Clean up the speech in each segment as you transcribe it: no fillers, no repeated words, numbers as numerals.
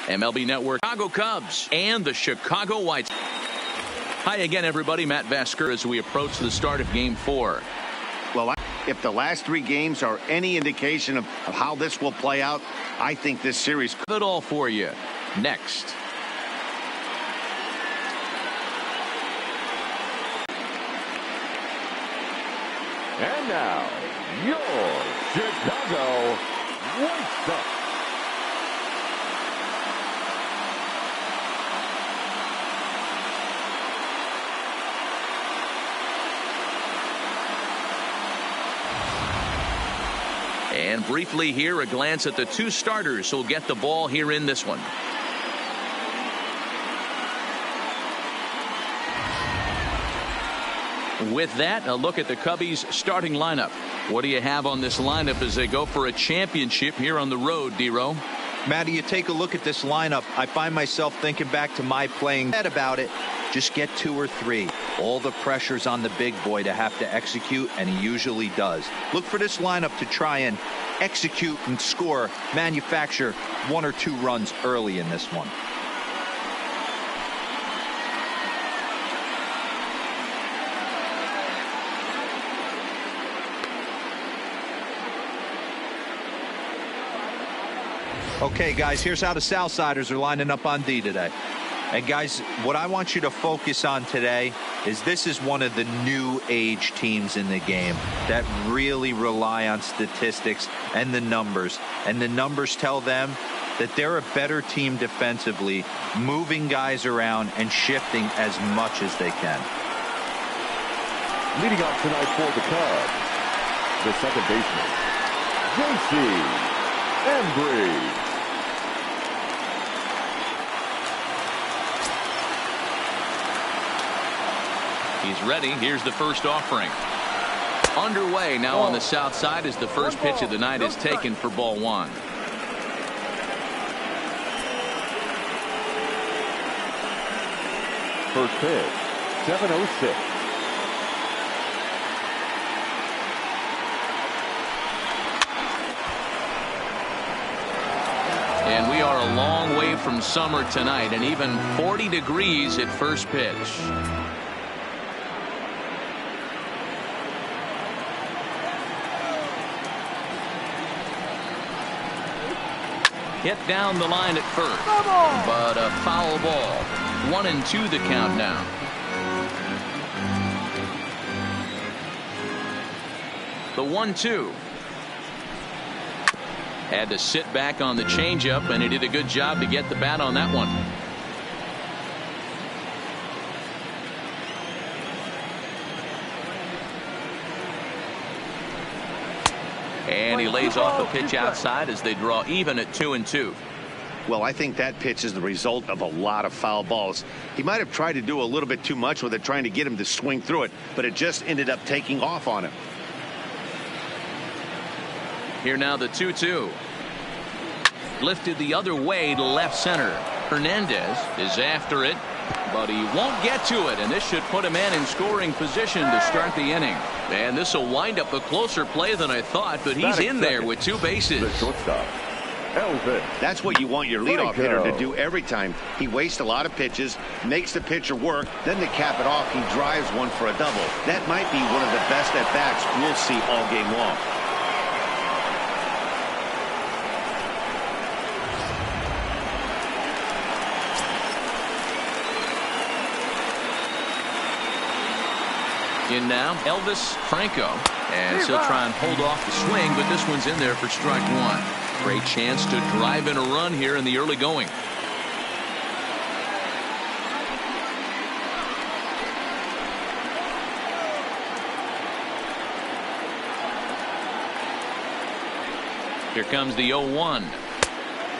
MLB Network, Chicago Cubs, and the Chicago White Sox. Hi again, everybody. Matt Vesker as we approach the start of Game 4. Well, if the last 3 games are any indication of how this will play out, I think this series could all for you. Next. And now, your Chicago White Sox. And briefly here, a glance at the 2 starters who'll get the ball here in this one. With that, a look at the Cubbies' starting lineup. What do you have on this lineup as they go for a championship here on the road, D-Row? Matty, you take a look at this lineup. I find myself thinking back to my playing about it. Just get 2 or 3. All the pressure's on the big boy to have to execute, and he usually does. Look for this lineup to try and execute and score, manufacture 1 or 2 runs early in this one. Okay, guys, here's how the Southsiders are lining up on D today. And, guys, what I want you to focus on today is this is one of the new age teams in the game that really rely on statistics and the numbers. And the numbers tell them that they're a better team defensively, moving guys around and shifting as much as they can. Leading off tonight for the Cubs, the second baseman, JC Embry. He's ready. Here's the first offering. Underway now on the south side as the first pitch of the night is taken for ball 1. First pitch, 7:06. And we are a long way from summer tonight, and even 40 degrees at first pitch. Hit down the line at first, but a foul ball. 1-2 the count now. The 1-2. Had to sit back on the changeup, and he did a good job to get the bat on that one. And he lays off the pitch outside as they draw even at 2-2. Well, I think that pitch is the result of a lot of foul balls. He might have tried to do a little bit too much with it, trying to get him to swing through it, but it just ended up taking off on him. Here now the 2-2. Lifted the other way to left center. Hernandez is after it, but he won't get to it, and this should put a man in scoring position to start the inning. And this will wind up a closer play than I thought, but he's in there with 2 bases. The shortstop, Elvis. That's what you want your leadoff hitter to do every time. He wastes a lot of pitches, makes the pitcher work, then to cap it off, he drives one for a double. That might be one of the best at-bats we'll see all game long. In now, Elvis Franco, and he'll try and hold off the swing, but this one's in there for strike 1. Great chance to drive in a run here in the early going. Here comes the 0-1.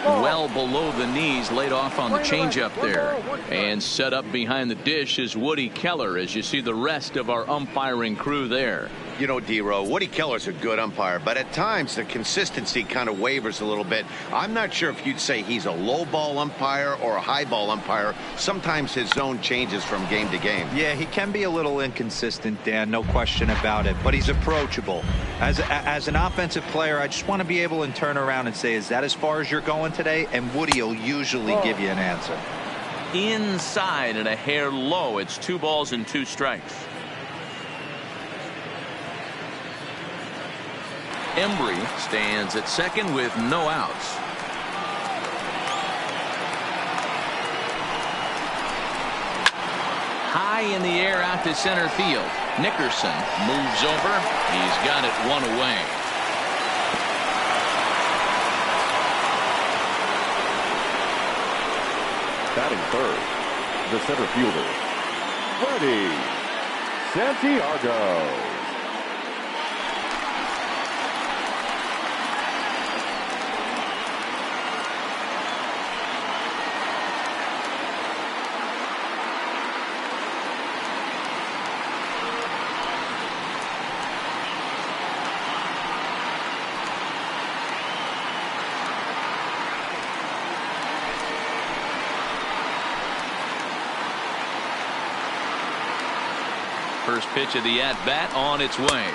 Well below the knees, laid off on the changeup there. And set up behind the dish is Woody Keller as you see the rest of our umpiring crew there. You know, D-Row, Woody Keller's a good umpire, but at times the consistency kind of wavers a little bit. I'm not sure if you'd say he's a low ball umpire or a high ball umpire. Sometimes his zone changes from game to game. Yeah, he can be a little inconsistent, Dan, no question about it, but he's approachable. As an offensive player, I just want to be able to turn around and say, is that as far as you're going today? And Woody will usually give you an answer. Inside and a hair low. It's 2 balls and 2 strikes. Embry stands at second with no outs. High in the air out to center field. Nickerson moves over. He's got it 1 away. Batting third, the center fielder, Freddie Santiago. First pitch of the at-bat on its way.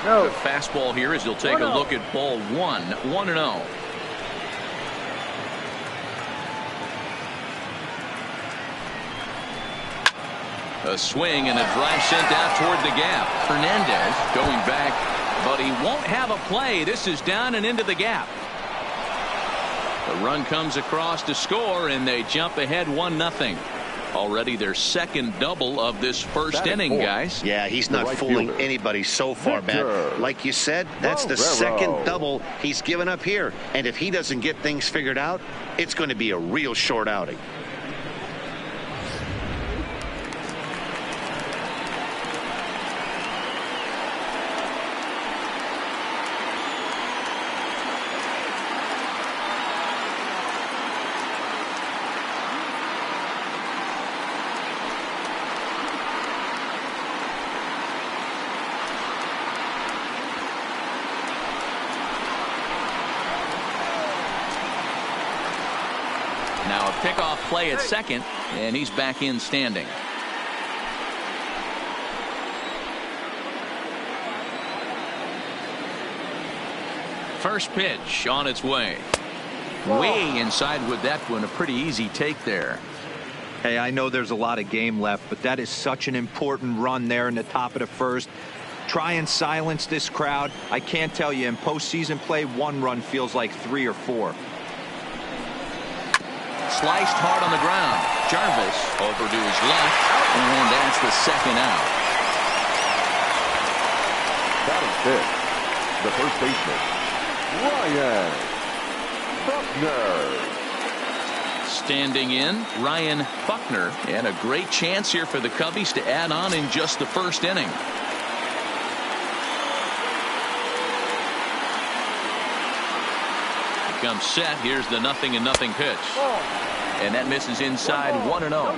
No. The fastball here as he'll take a look at ball 1, 1-0. A swing and a drive sent out toward the gap. Hernandez going back, but he won't have a play. This is down and into the gap. The run comes across to score, and they jump ahead 1-0. Already their second double of this first inning, guys. Yeah, he's not fooling anybody so far, Matt. Like you said, that's the second double he's given up here. And if he doesn't get things figured out, it's going to be a real short outing. Now a pickoff play at second, and he's back in standing. First pitch on its way. Way inside with that one. A pretty easy take there. Hey, I know there's a lot of game left, but that is such an important run there in the top of the first. Try and silence this crowd. I can't tell you, in postseason play, 1 run feels like 3 or 4. Sliced hard on the ground. Jarvis over to his left, and that's the second out. Batting fifth, the first baseman, Ryan Buckner. Standing in, Ryan Buckner, and a great chance here for the Cubbies to add on in just the first inning. Comes set. Here's the 0-0 pitch. And that misses inside 1-0.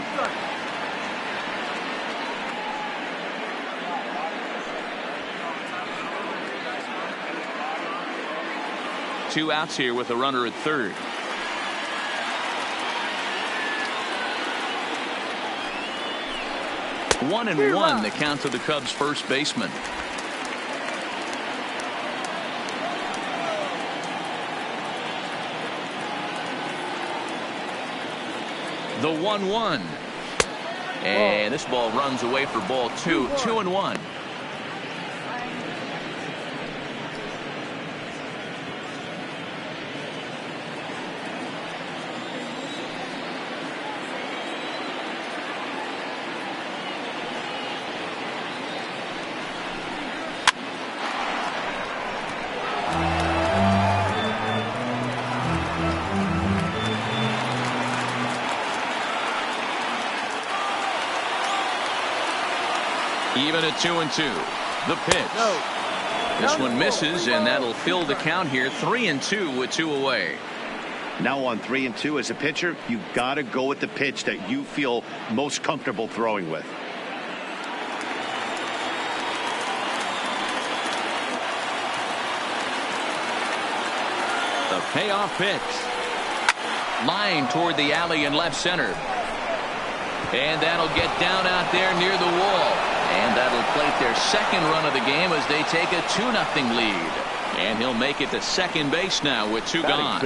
Two outs here with a runner at third. One and one, the count to the Cubs first baseman. The 1-1. And this ball runs away for ball 2. 2-1. Even at 2-2. The pitch. This one misses, and that'll fill the count here. 3-2 with 2 away. Now on 3-2 as a pitcher, you've got to go with the pitch that you feel most comfortable throwing with. The payoff pitch. Line toward the alley in left center. And that'll get down out there near the wall. And that'll plate their second run of the game as they take a 2-0 lead. And he'll make it to second base now with 2 gone.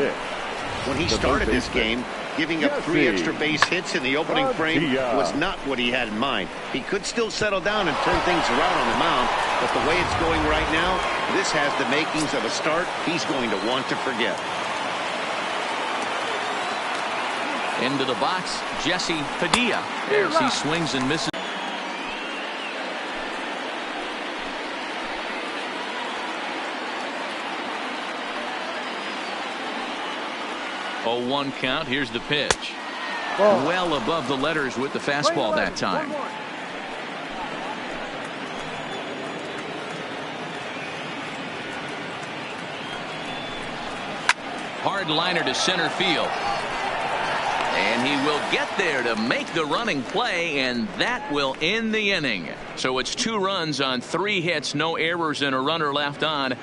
When he started this game, giving up 3 extra base hits in the opening frame was not what he had in mind. He could still settle down and turn things around on the mound, but the way it's going right now, this has the makings of a start he's going to want to forget. Into the box, Jesse Padilla as he swings and misses. Oh, 1 count. Here's the pitch. Well above the letters with the fastball that time. Hard liner to center field. And he will get there to make the running play, and that will end the inning. So it's 2 runs on 3 hits, no errors, and a runner left on.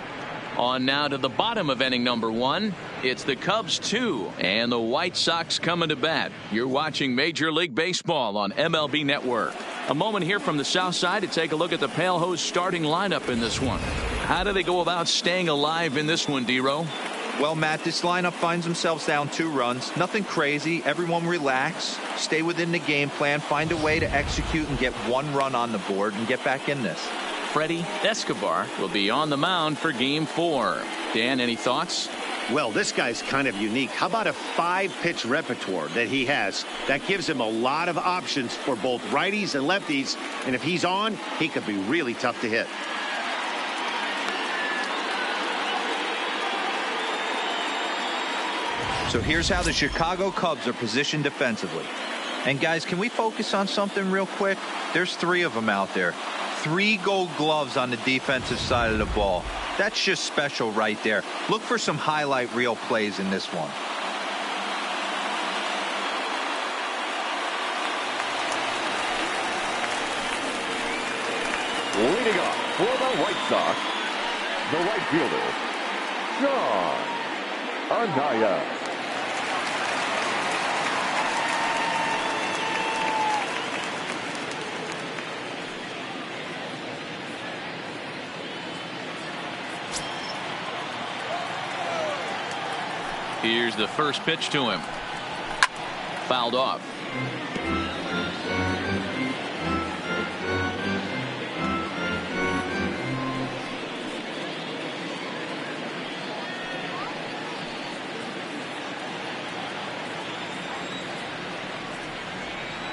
On now to the bottom of inning number 1. It's the Cubs 2 and the White Sox coming to bat. You're watching Major League Baseball on MLB Network. A moment here from the south side to take a look at the Pale Hose starting lineup in this one. How do they go about staying alive in this one, D-Row? Well, Matt, this lineup finds themselves down 2 runs. Nothing crazy. Everyone relax. Stay within the game plan. Find a way to execute and get 1 run on the board and get back in this. Freddie Escobar will be on the mound for game 4. Dan, any thoughts? Well, this guy's kind of unique. How about a 5-pitch repertoire that he has? That gives him a lot of options for both righties and lefties. And if he's on, he could be really tough to hit. So here's how the Chicago Cubs are positioned defensively. And guys, can we focus on something real quick? There's 3 of them out there. 3 gold gloves on the defensive side of the ball. That's just special right there. Look for some highlight reel plays in this one. Leading off for the White Sox, the right fielder, John Anaya. Here's the first pitch to him. Fouled off.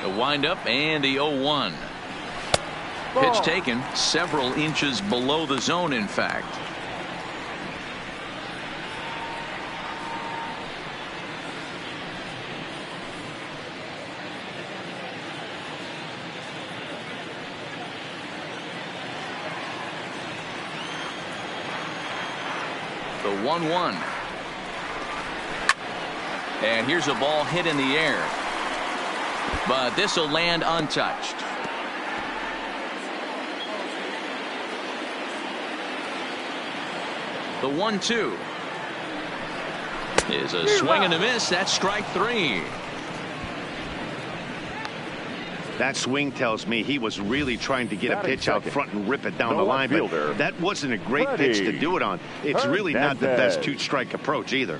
The windup and the 0-1. Pitch taken several inches below the zone, in fact. The 1-1. And here's a ball hit in the air. But this will land untouched. The 1-2 is a swing and a miss. That's strike 3. That swing tells me he was really trying to get a pitch out front and rip it down the line. But that wasn't a great pitch to do it on. It's really not the best 2-strike approach either.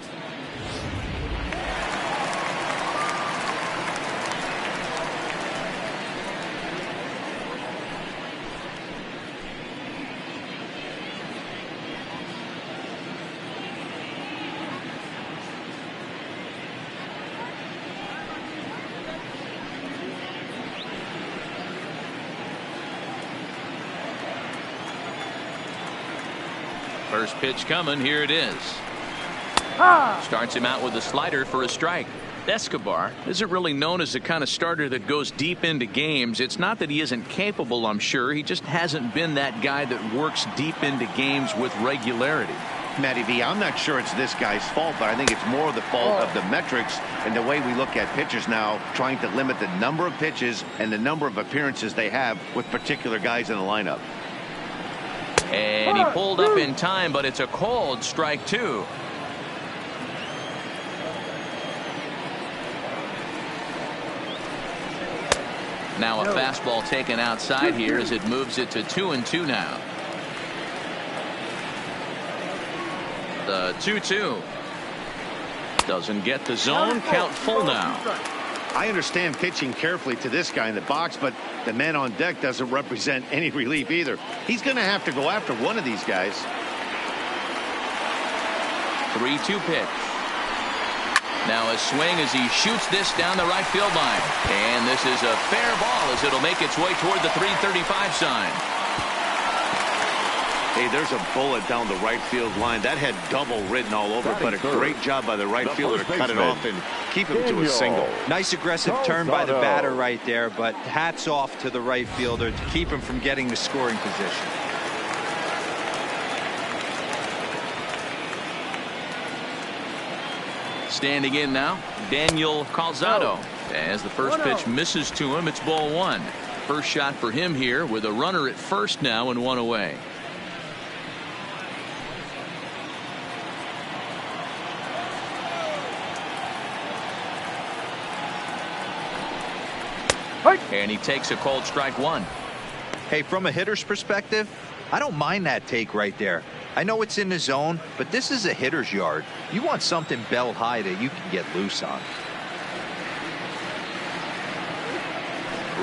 First pitch coming. Here it is. Starts him out with a slider for a strike. Escobar isn't really known as the kind of starter that goes deep into games. It's not that he isn't capable, I'm sure. He just hasn't been that guy that works deep into games with regularity. Matty V, I'm not sure it's this guy's fault, but I think it's more the fault of the metrics and the way we look at pitchers now, trying to limit the number of pitches and the number of appearances they have with particular guys in the lineup. And he pulled up in time, but it's a called strike 2. Now a fastball taken outside here as it moves it to 2-2 now. The 2-2 doesn't get the zone. Count full now. I understand pitching carefully to this guy in the box, but the man on deck doesn't represent any relief either. He's going to have to go after one of these guys. 3-2 pitch. Now a swing as he shoots this down the right field line. And this is a fair ball as it'll make its way toward the 335 sign. Hey, there's a bullet down the right field line. That had double written all over, but a great job by the right fielder to cut it off and keep him to a single. Nice aggressive turn by the batter right there, but hats off to the right fielder to keep him from getting the scoring position. Standing in now, Daniel Calzado. As the first pitch misses to him, it's ball one. First shot for him here with a runner at first now and one away. And he takes a called strike one. Hey, from a hitter's perspective, I don't mind that take right there. I know it's in the zone, but this is a hitter's yard. You want something bell high that you can get loose on.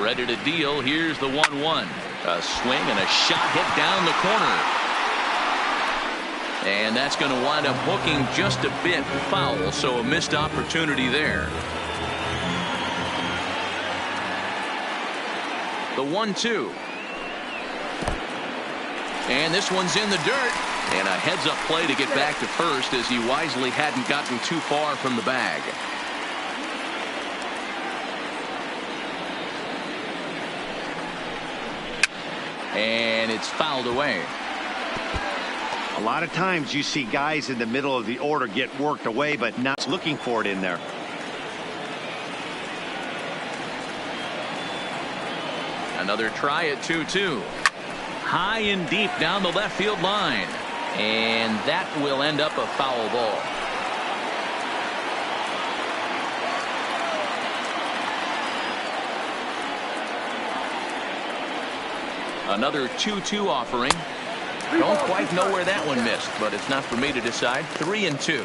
Ready to deal. Here's the 1-1. A swing and a shot hit down the corner. And that's going to wind up hooking just a bit foul, so a missed opportunity there. The 1-2. And this one's in the dirt. And a heads-up play to get back to first as he wisely hadn't gotten too far from the bag. And it's fouled away. A lot of times you see guys in the middle of the order get worked away, but not looking for it in there. Another try at 2-2. High and deep down the left field line. And that will end up a foul ball. Another 2-2 offering. Don't quite know where that one missed, but it's not for me to decide. 3-2.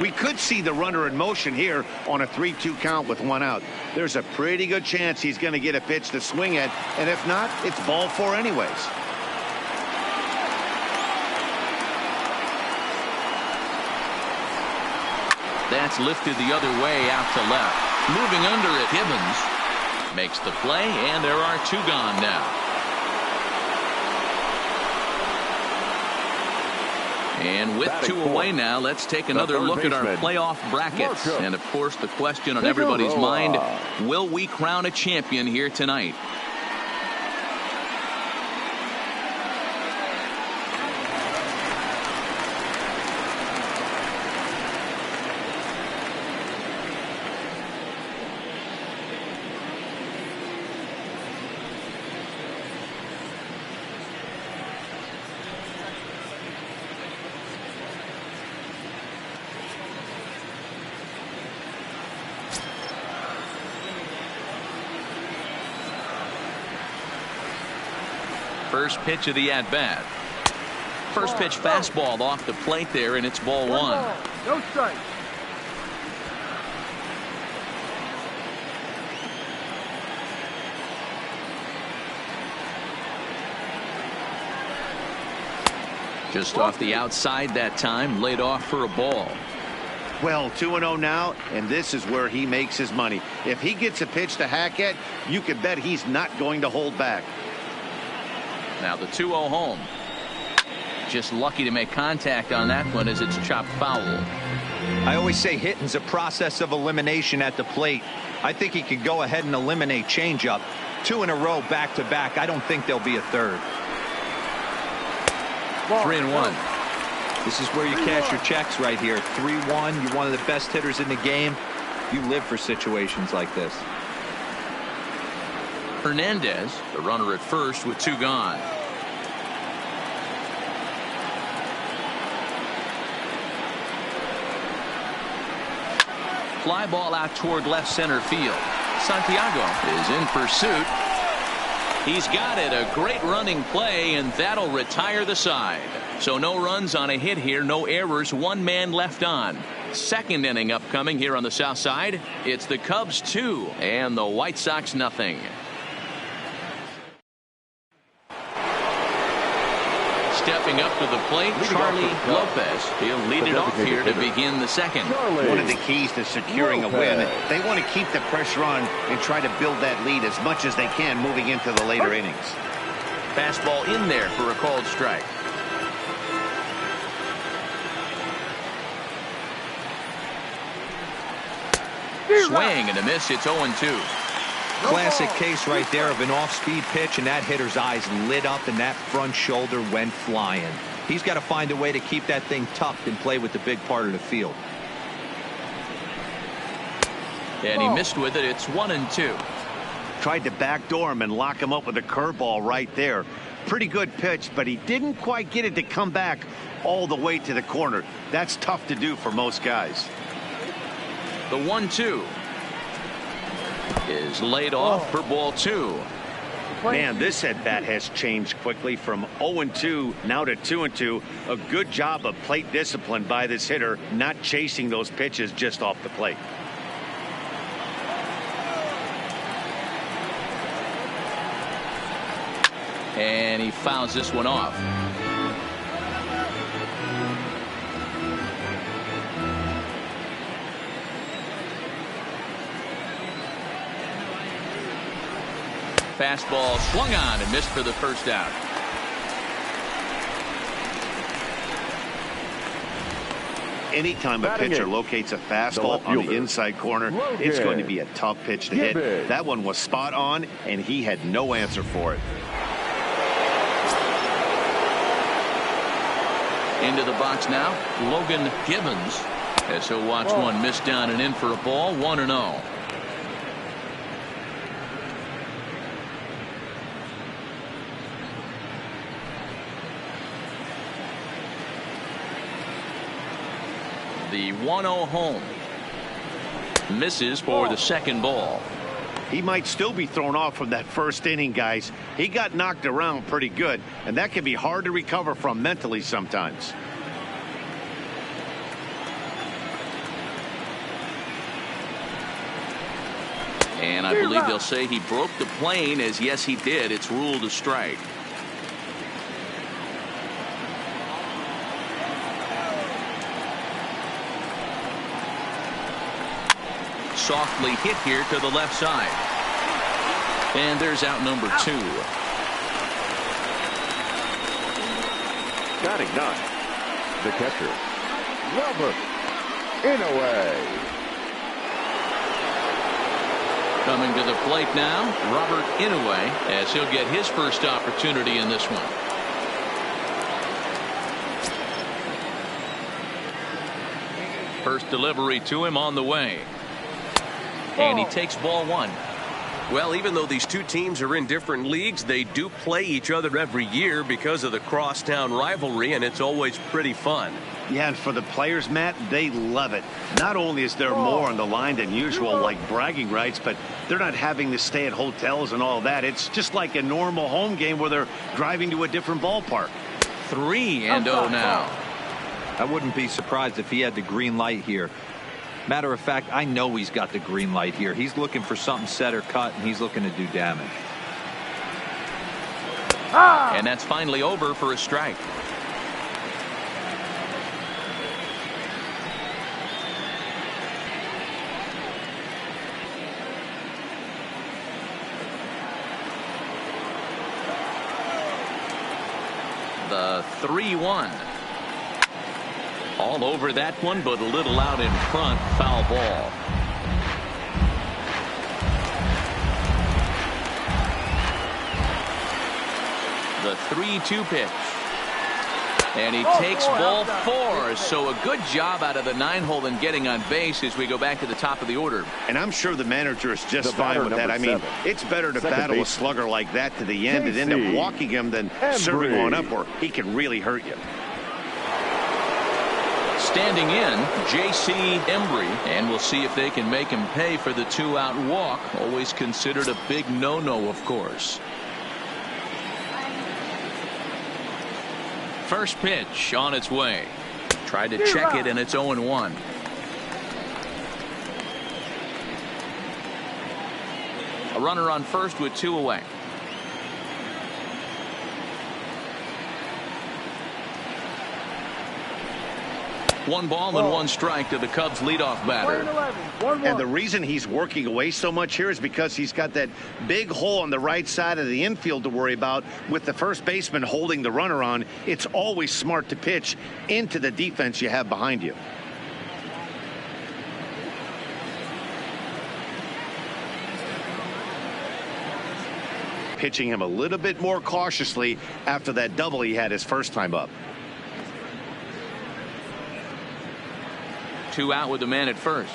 We could see the runner in motion here on a 3-2 count with one out. There's a pretty good chance he's going to get a pitch to swing at, and if not, it's ball four anyways. That's lifted the other way out to left. Moving under it, Hibbins makes the play, and there are two gone now. And with two away now, let's take another look at our playoff brackets. And of course, the question on everybody's mind, will we crown a champion here tonight? First pitch of the at-bat. First pitch fastball off the plate there, and it's ball one. No strike. Just off the outside that time, laid off for a ball. Well, 2-0 now, and this is where he makes his money. If he gets a pitch to hack at, you can bet he's not going to hold back. Now the 2-0 home. Just lucky to make contact on that one as it's chopped foul. I always say hitting's a process of elimination at the plate. I think he could go ahead and eliminate changeup. 2 in a row back to back. I don't think there'll be a third. 3-1. This is where you cash your checks right here. 3-1. You're one of the best hitters in the game. You live for situations like this. Hernandez, the runner at first with two gone. Fly ball out toward left center field. Santiago is in pursuit. He's got it. A great running play, and that'll retire the side. So no runs on a hit here, no errors, one man left on. Second inning upcoming here on the south side. It's the Cubs 2 and the White Sox nothing. Stepping up to the plate, Charlie Lopez. He'll lead it off here to begin the second. One of the keys to securing a win, they want to keep the pressure on and try to build that lead as much as they can moving into the later innings. Fastball in there for a called strike. Swing and a miss. It's 0-2. Classic case right there of an off-speed pitch, and that hitter's eyes lit up and that front shoulder went flying. He's got to find a way to keep that thing tucked and play with the big part of the field. And he missed with it. It's 1-2. Tried to backdoor him and lock him up with a curveball right there. Pretty good pitch, but he didn't quite get it to come back all the way to the corner. That's tough to do for most guys. The 1-2 is laid off for ball 2. Man, this at bat has changed quickly from 0-2 now to 2-2. A good job of plate discipline by this hitter, not chasing those pitches just off the plate. And he fouls this one off. Fastball swung on and missed for the first out. Anytime a pitcher locates a fastball on the inside corner, it's going to be a tough pitch to hit. That one was spot on, and he had no answer for it. Into the box now, Logan Gibbons, as he'll watch one miss down and in for a ball. 1-0. The 1-0 home. Misses for the second ball. He might still be thrown off from that first inning, guys. He got knocked around pretty good, and that can be hard to recover from mentally sometimes. And I believe they'll say he broke the plane, as yes he did. It's ruled a strike. Softly hit here to the left side. And there's out number 2. Batting 9, the catcher, Robert Inouye. Coming to the plate now, Robert Inouye, as he'll get his first opportunity in this one. First delivery to him on the way. And he takes ball 1. Well, even though these two teams are in different leagues, they do play each other every year because of the crosstown rivalry, and it's always pretty fun. Yeah, and for the players, Matt, they love it. Not only is there more on the line than usual, like bragging rights, but they're not having to stay at hotels and all that. It's just like a normal home game where they're driving to a different ballpark. 3-0 now. I wouldn't be surprised if he had the green light here. Matter of fact, I know he's got the green light here. He's looking for something set or cut, and he's looking to do damage. And that's finally over for a strike. The 3-1. All over that one, but a little out in front. Foul ball. The 3-2 pitch. And he takes ball 4. So a good job out of the 9-hole in getting on base as we go back to the top of the order. And I'm sure the manager is just fine with that. I mean, it's better to battle a slugger like that to the end and end up walking him than serving one up where he can really hurt you. Standing in, J.C. Embry, and we'll see if they can make him pay for the 2-out walk. Always considered a big no-no, of course. First pitch on its way. Tried to check it, and it's 0-1. A runner on first with 2 away. One ball and 1 strike to the Cubs leadoff batter. And the reason he's working away so much here is because he's got that big hole on the right side of the infield to worry about. With the first baseman holding the runner on, it's always smart to pitch into the defense you have behind you. Pitching him a little bit more cautiously after that double he had his first time up. 2 out with the man at first.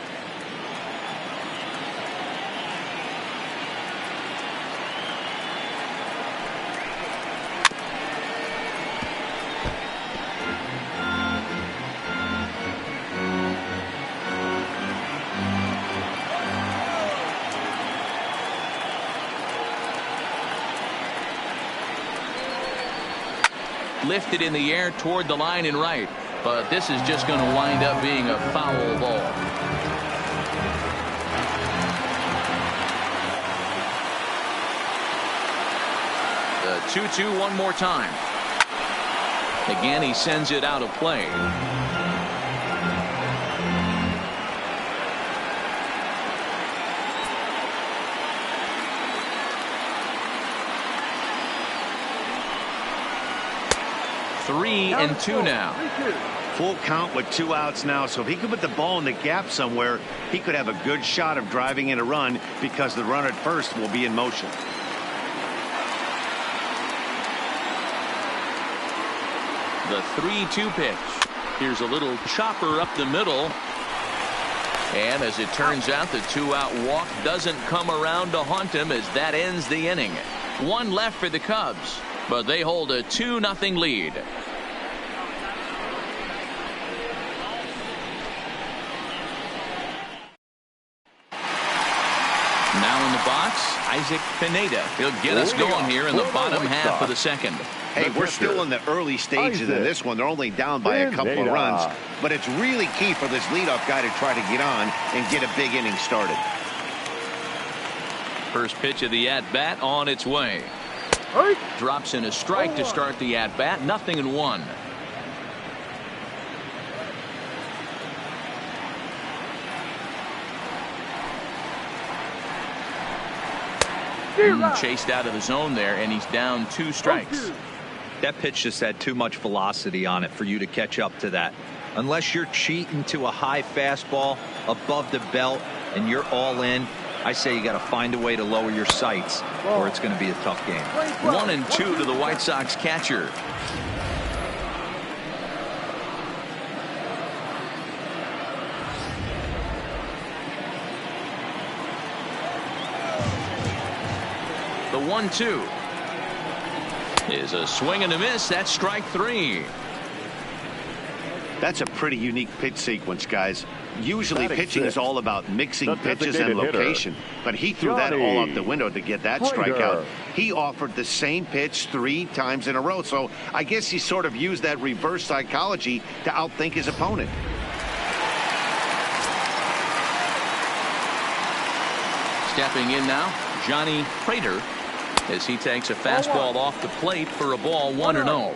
Lifted in the air toward the line and right. But this is just going to wind up being a foul ball. The 2-2 one more time. Again, he sends it out of play. Three and two now. Full count with 2 outs now, so if he could put the ball in the gap somewhere, he could have a good shot of driving in a run because the runner at first will be in motion. The 3-2 pitch. Here's a little chopper up the middle. And as it turns out, the 2-out walk doesn't come around to haunt him as that ends the inning. 1 left for the Cubs, but they hold a 2-0 lead. Now in the box, Isaac Pineda. He'll get us going here in the bottom half of the second. Hey, we're still in the early stages of this one. They're only down by a couple of runs, but it's really key for this leadoff guy to try to get on and get a big inning started. First pitch of the at-bat on its way. Drops in a strike to start the at-bat. 0-1. Chased out of the zone there, and he's down 2 strikes. That pitch just had too much velocity on it for you to catch up to that. Unless you're cheating to a high fastball above the belt and you're all in, I say you got to find a way to lower your sights or it's going to be a tough game. 1-2 to the White Sox catcher. The 1-2 is a swing and a miss. That's strike 3. That's a pretty unique pitch sequence, guys. Usually pitching is all about mixing pitches and location, but he threw that all out the window to get that strikeout. He offered the same pitch 3 times in a row, so I guess he sort of used that reverse psychology to outthink his opponent. Stepping in now, Johnny Prater, as he takes a fastball off the plate for a ball. 1-0.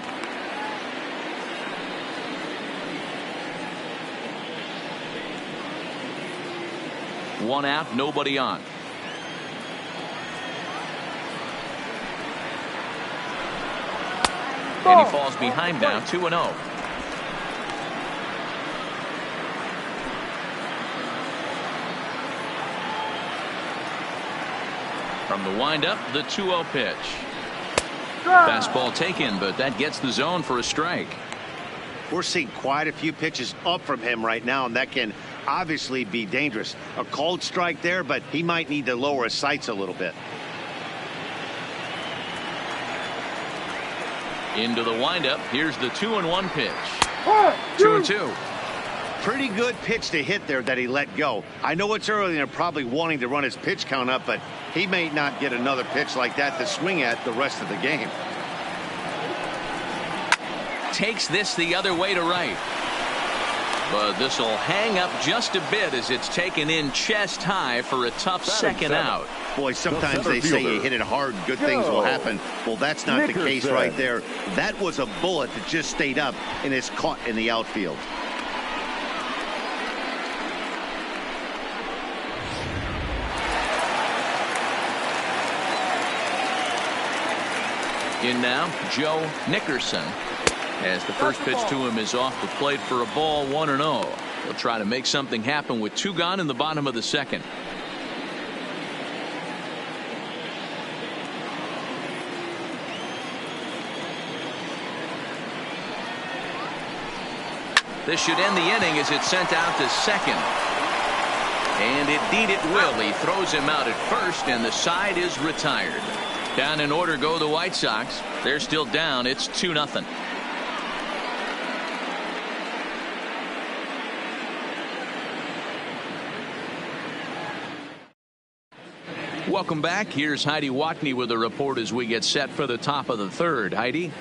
One out, nobody on. And he falls behind now. 2-0. From the windup, the 2-0 pitch. Fastball taken, but that gets the zone for a strike. We're seeing quite a few pitches up from him right now, and that can obviously be dangerous. A cold strike there, but he might need to lower his sights a little bit. Into the windup. Here's the 2-1 pitch. 2-2. Pretty good pitch to hit there that he let go. I know it's early and they're probably wanting to run his pitch count up, but he may not get another pitch like that to swing at the rest of the game. Takes this the other way to right. But this will hang up just a bit as it's taken in chest high for a tough second out. Boy, sometimes they say you hit it hard, good things will happen. Well, that's not the case right there. That was a bullet that just stayed up and is caught in the outfield. In now, Joe Nickerson, as the first pitch to him is off the plate for a ball, 1-0. He'll try to make something happen with 2 gone in the bottom of the second. This should end the inning as it's sent out to second. And indeed it will. He throws him out at first, and the side is retired. Down in order go the White Sox. They're still down. It's 2-0. Welcome back. Here's Heidi Watney with a report as we get set for the top of the third. Heidi.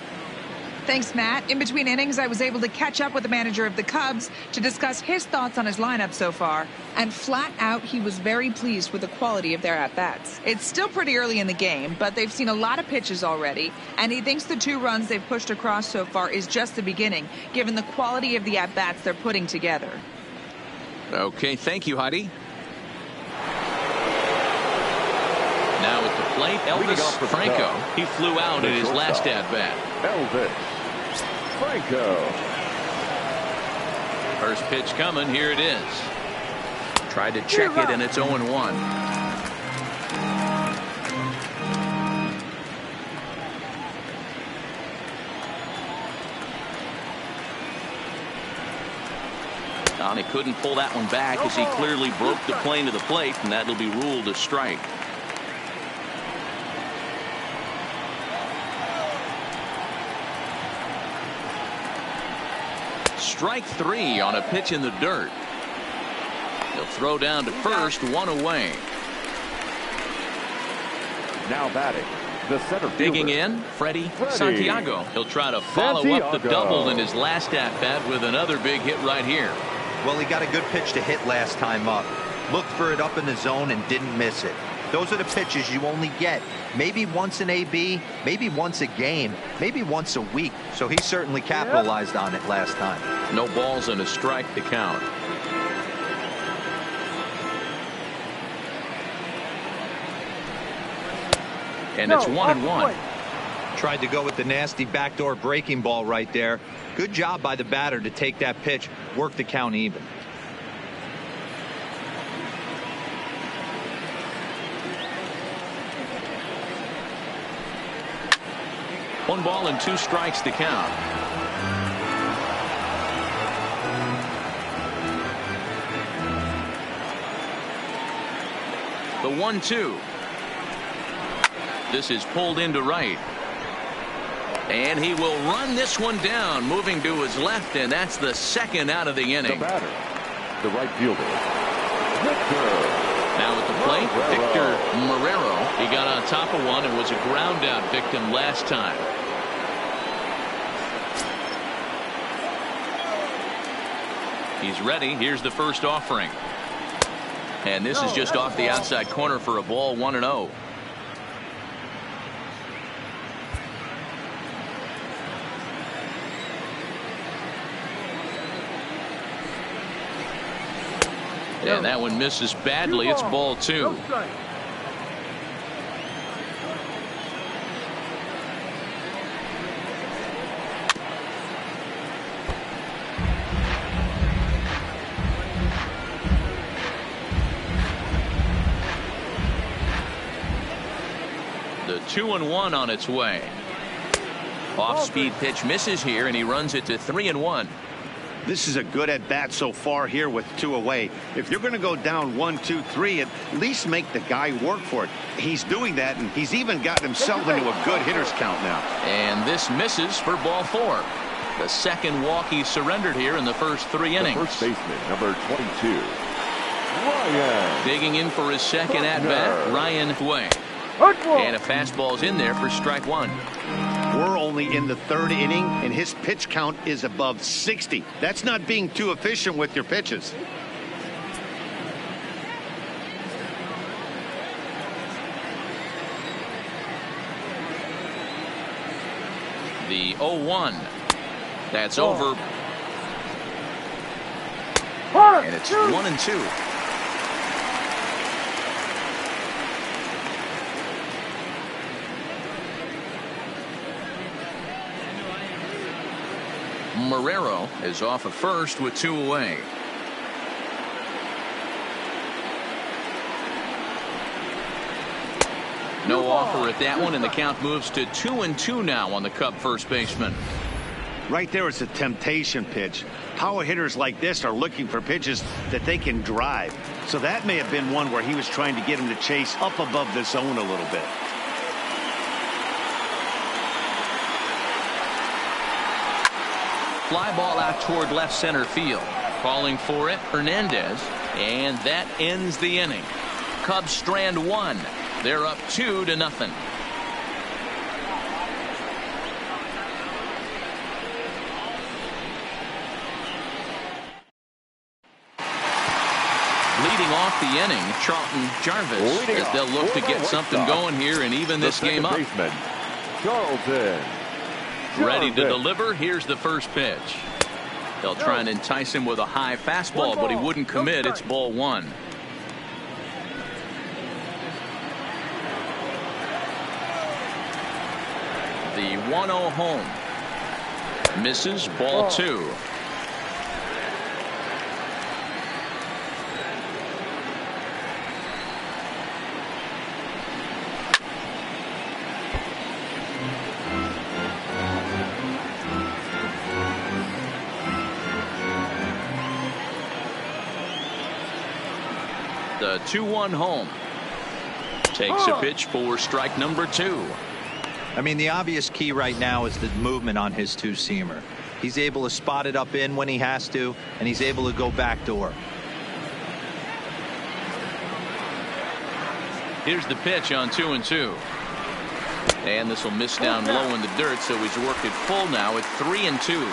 Thanks, Matt. In between innings, I was able to catch up with the manager of the Cubs to discuss his thoughts on his lineup so far. And flat out, he was very pleased with the quality of their at-bats. It's still pretty early in the game, but they've seen a lot of pitches already. And he thinks the 2 runs they've pushed across so far is just the beginning, given the quality of the at-bats they're putting together. Okay, thank you, Heidi. Now at the plate, Elvis Franco. He flew out in his last at-bat. Elvis Franco. First pitch coming. Here it is. Tried to check it, and it's 0-1. He couldn't pull that one back as he clearly broke the plane to the plate, and that'll be ruled a strike. Strike 3 on a pitch in the dirt. He'll throw down to first, 1 away. Now batting, the center fielder. Digging in, Freddie Santiago. He'll try to follow up the double in his last at-bat with another big hit right here. Well, he got a good pitch to hit last time up. Looked for it up in the zone and didn't miss it. Those are the pitches you only get maybe once in AB, maybe once a game, maybe once a week. So he certainly capitalized on it last time. No balls and a strike to count. And it's 1-1. Tried to go with the nasty backdoor breaking ball right there. Good job by the batter to take that pitch, work the count even. One ball and 2 strikes to count. The 1-2. This is pulled into right. And he will run this one down, moving to his left, and that's the second out of the inning. The batter, the right fielder, Victor. Now at the plate, Victor Marrero. He got on top of one and was a ground out victim last time. He's ready. Here's the first offering. And this is just off the outside corner for a ball, 1-0. And that one misses badly. It's ball 2. The 2-1 on its way. Off-speed pitch misses here, and he runs it to 3-1. This is a good at-bat so far here with 2 away. If you're going to go down 1, 2, 3, at least make the guy work for it. He's doing that, and he's even gotten himself into a good hitter's count now. And this misses for ball 4. The second walk he surrendered here in the first 3 innings. First baseman, number 22, Ryan. Digging in for his second at-bat, Ryan Way. And a fastball's in there for strike 1. We're only in the 3rd inning, and his pitch count is above 60. That's not being too efficient with your pitches. The 0-1. That's over. And it's 1-2. Marrero is off at first with 2 away. No offer at that one, and the count moves to 2-2 now on the Cub first baseman. Right there is a temptation pitch. Power hitters like this are looking for pitches that they can drive. So that may have been one where he was trying to get him to chase up above the zone a little bit. Fly ball out toward left center field. Calling for it, Hernandez. And that ends the inning. Cubs strand 1. They're up 2-0. Leading off the inning, Charlton Jarvis, as they'll look to get something going here and even this game up. Baseman, Charlton. Ready to deliver. Here's the first pitch. They'll try and entice him with a high fastball, but he wouldn't commit. It's ball 1. The 1-0 home. Misses, ball 2. The 2-1 home. Takes a pitch for strike number 2. I mean, the obvious key right now is the movement on his two-seamer. He's able to spot it up in when he has to, and he's able to go backdoor. Here's the pitch on 2-2. And this will miss down low in the dirt, so he's worked it full now at 3-2.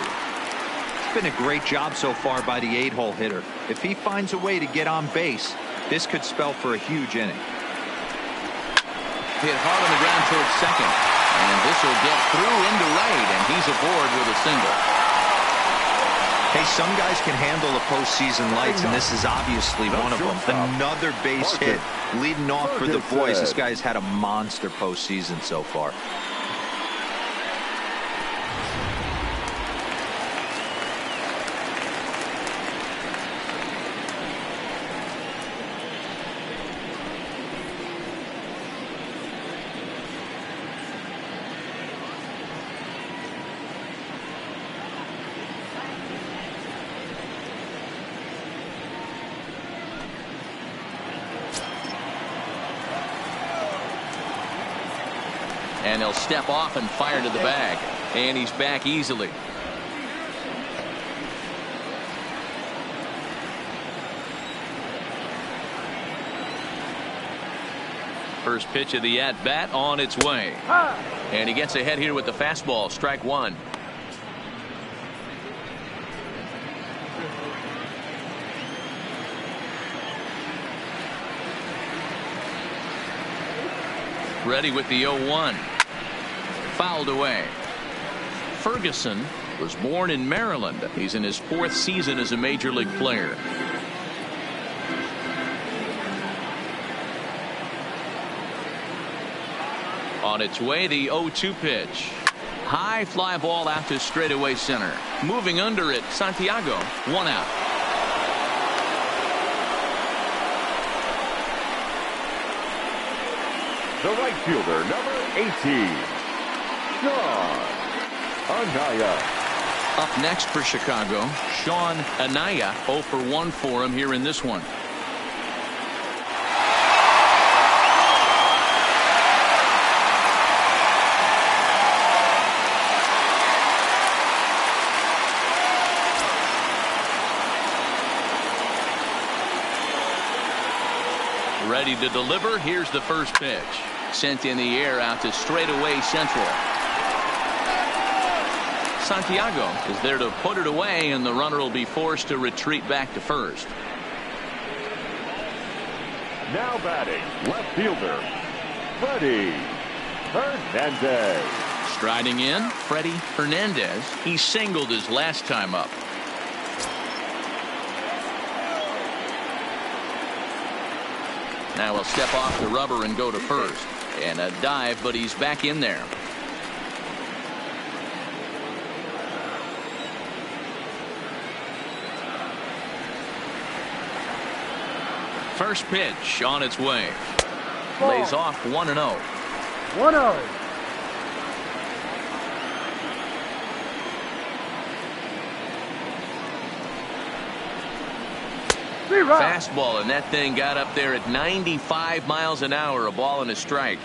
It's been a great job so far by the 8-hole hitter. If he finds a way to get on base, this could spell for a huge inning. Hit hard on the ground towards second. And this will get through into right, and he's aboard with a single. Hey, some guys can handle the postseason lights, and this is obviously one of them. Another base hit leading off for the boys. This guy's had a monster postseason so far. And he'll step off and fire to the bag. And he's back easily. First pitch of the at-bat on its way. And he gets ahead here with the fastball. Strike 1. Ready with the 0-1. Fouled away. Ferguson was born in Maryland. He's in his 4th season as a major league player. On its way, the 0-2 pitch. High fly ball out to straightaway center. Moving under it, Santiago. 1 out. The right fielder, number 18, Sean Anaya. Up next for Chicago, Sean Anaya. 0 for 1 for him here in this one. Ready to deliver. Here's the first pitch. Sent in the air out to straightaway central. Santiago is there to put it away, and the runner will be forced to retreat back to first. Now batting, left fielder, Freddie Hernandez. Striding in, Freddie Hernandez. He singled his last time up. Now he'll step off the rubber and go to first. And a dive, but he's back in there. First pitch on its way. Lays off 1-0. 1-0. Fastball, and that thing got up there at 95 miles an hour. A ball and a strike.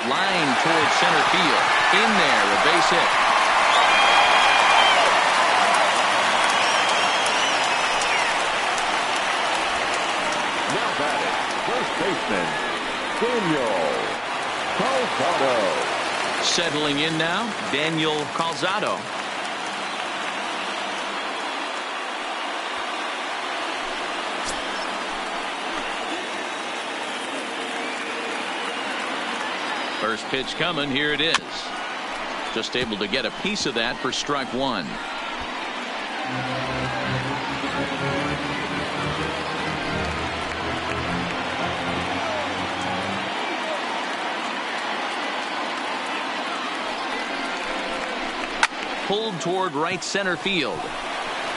Line towards center field. In there, a base hit. Now batting, first baseman, Daniel Calzado. Settling in now, Daniel Calzado. First pitch coming. Here it is. Just able to get a piece of that for strike one. Pulled toward right center field.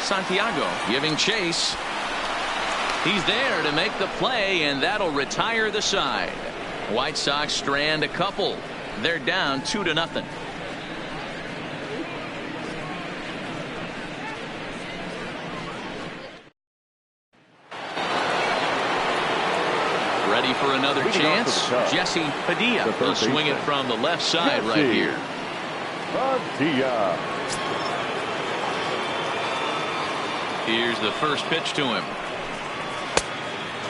Santiago giving chase. He's there to make the play, and that'll retire the side. White Sox strand a couple. They're down 2-0. Ready for another chance? Jesse Padilla will swing it from the left side right here. Padilla. Here's the first pitch to him.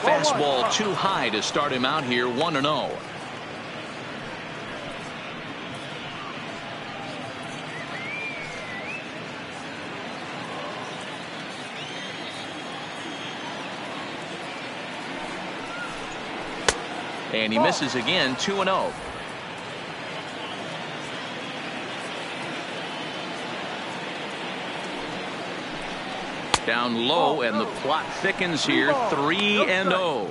Fastball too high to start him out here. 1-0. And he misses again. 2-0. Down low, and the plot thickens here. 3-0.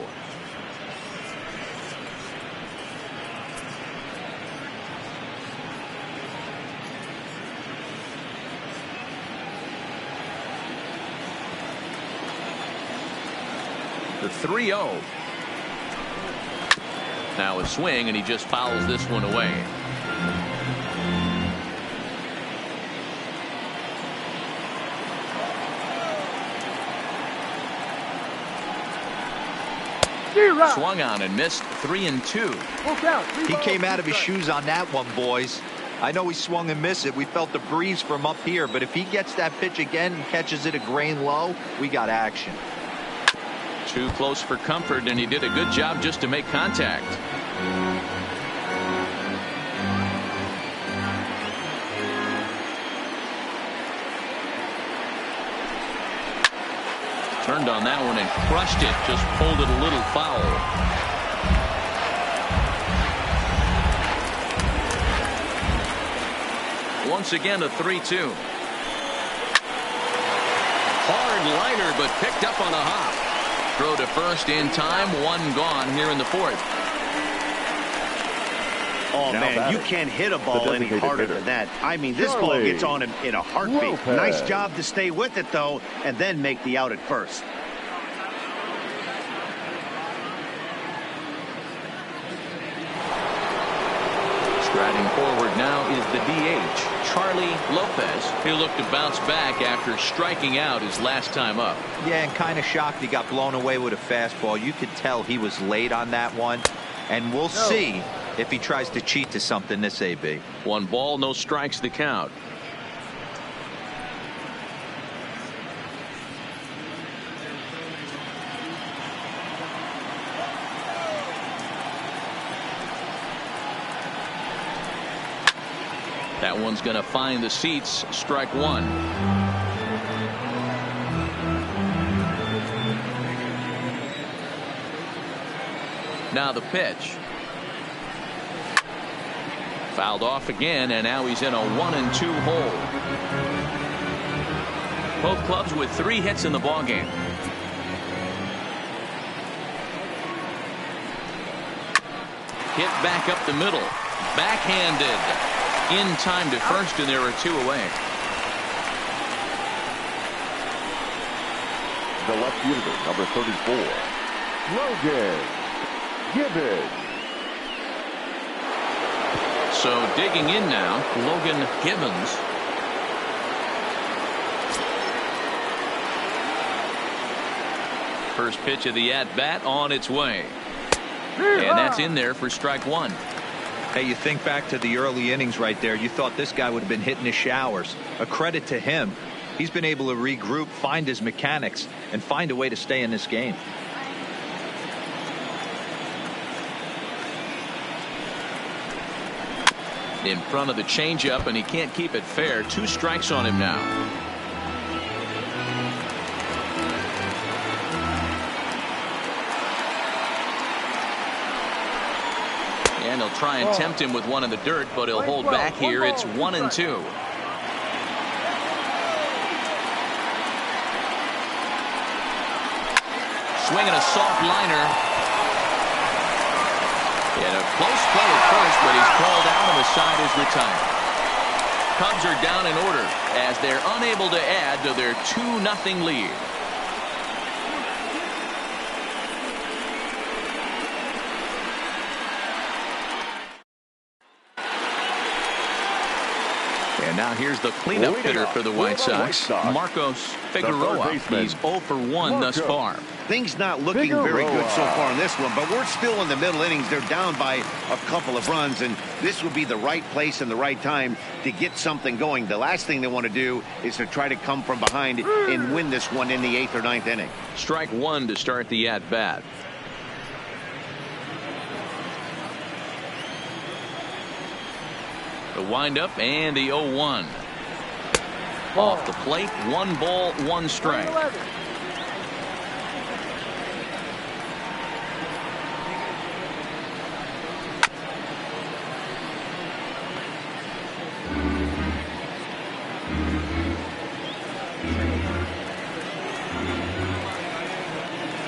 The 3-0. Now a swing, and he just fouls this one away. Swung on and missed. 3-2. He came out of his shoes on that one, boys. I know he swung and missed it. We felt the breeze from up here, but if he gets that pitch again and catches it a grain low, we got action. Too close for comfort, and he did a good job just to make contact. Turned on that one and crushed it. Just pulled it a little foul. Once again, a 3-2. Hard liner, but picked up on a hop. Throw to first in time. One gone here in the fourth. Oh, Now man, batting, you can't hit a ball any designated harder hitter, than that. I mean, this ball Charlie gets on him in a heartbeat. Lopez. Nice job to stay with it, though, and then make the out at first. Striding forward now is the DH, Charlie Lopez. He'll look to bounce back after striking out his last time up. Yeah, and kind of shocked he got blown away with a fastball. You could tell he was late on that one, and we'll see if he tries to cheat to something this AB. 1 ball, no strikes, the count. That one's going to find the seats. Strike one. Now the pitch. Fouled off again, and now he's in a 1-2 hole. Both clubs with 3 hits in the ballgame. Hit back up the middle. Backhanded. In time to first, and there are 2 away. The left fielder, number 34, Logan Gibbons. So digging in now, Logan Gibbons. First pitch of the at-bat on its way. And that's in there for strike one. Hey, you think back to the early innings right there. You thought this guy would have been hitting his showers. A credit to him. He's been able to regroup, find his mechanics, and find a way to stay in this game. In front of the changeup, and he can't keep it fair. 2 strikes on him now. And he'll try and tempt him with one in the dirt, but he'll hold back here. It's 1-2. Swinging a soft liner. And a close play at first, but he's called out and the side is retired. Cubs are down in order as they're unable to add to their 2-0 lead. And now here's the cleanup hitter for the White Sox, Marcos Figueroa. He's 0 for 1 thus far. Things not looking very good so far in this one, but we're still in the middle innings. They're down by a couple of runs, and this would be the right place and the right time to get something going. The last thing they want to do is to try to come from behind and win this one in the 8th or 9th inning. Strike one to start the at-bat. The windup and the 0-1. Off the plate, 1 ball, 1 strike.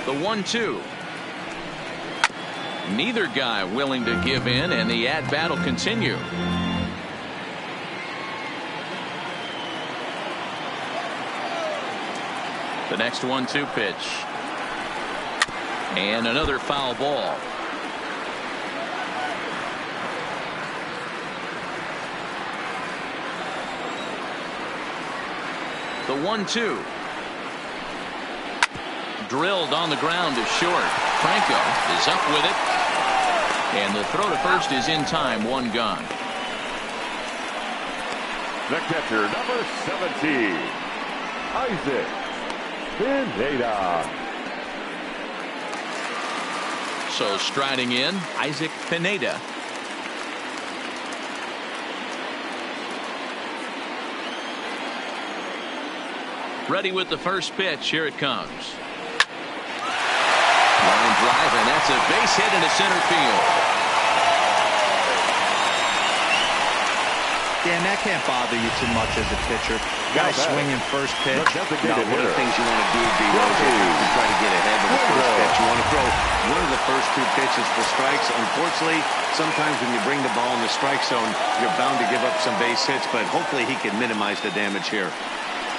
The 1-2. Neither guy willing to give in, and the at-bat will continue. The next 1-2 pitch. And another foul ball. The 1-2. Drilled on the ground to short. Franco is up with it. And the throw to first is in time. 1 gone. The catcher, number 17, Isaac Pineda. So striding in, Isaac Pineda. Ready with the first pitch. Here it comes. Line drive, and that's a base hit into center field. Dan, that can't bother you too much as a pitcher. Guy swinging first pitch. Now, one of the things you want to do, D-Rose, is try to get ahead of the first pitch. You want to throw one of the first 2 pitches for strikes. Unfortunately, sometimes when you bring the ball in the strike zone, you're bound to give up some base hits, but hopefully he can minimize the damage here.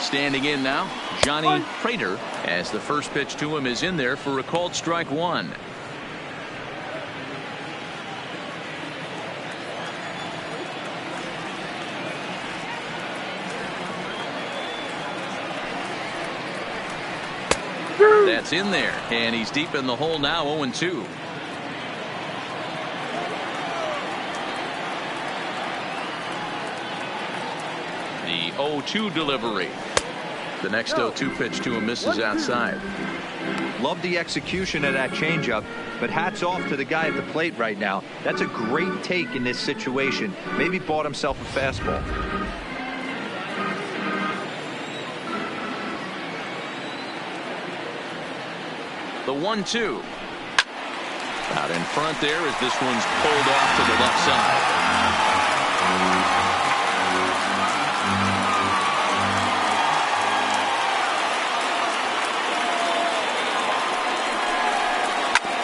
Standing in now, Johnny Prater, as the first pitch to him is in there for a called strike 1. That's in there, and he's deep in the hole now. 0-2. The 0-2 delivery. The next 0-2 pitch to him misses outside. Love the execution of that changeup, but hats off to the guy at the plate right now. That's a great take in this situation. Maybe bought himself a fastball. The 1-2. Out in front there as this one's pulled off to the left side.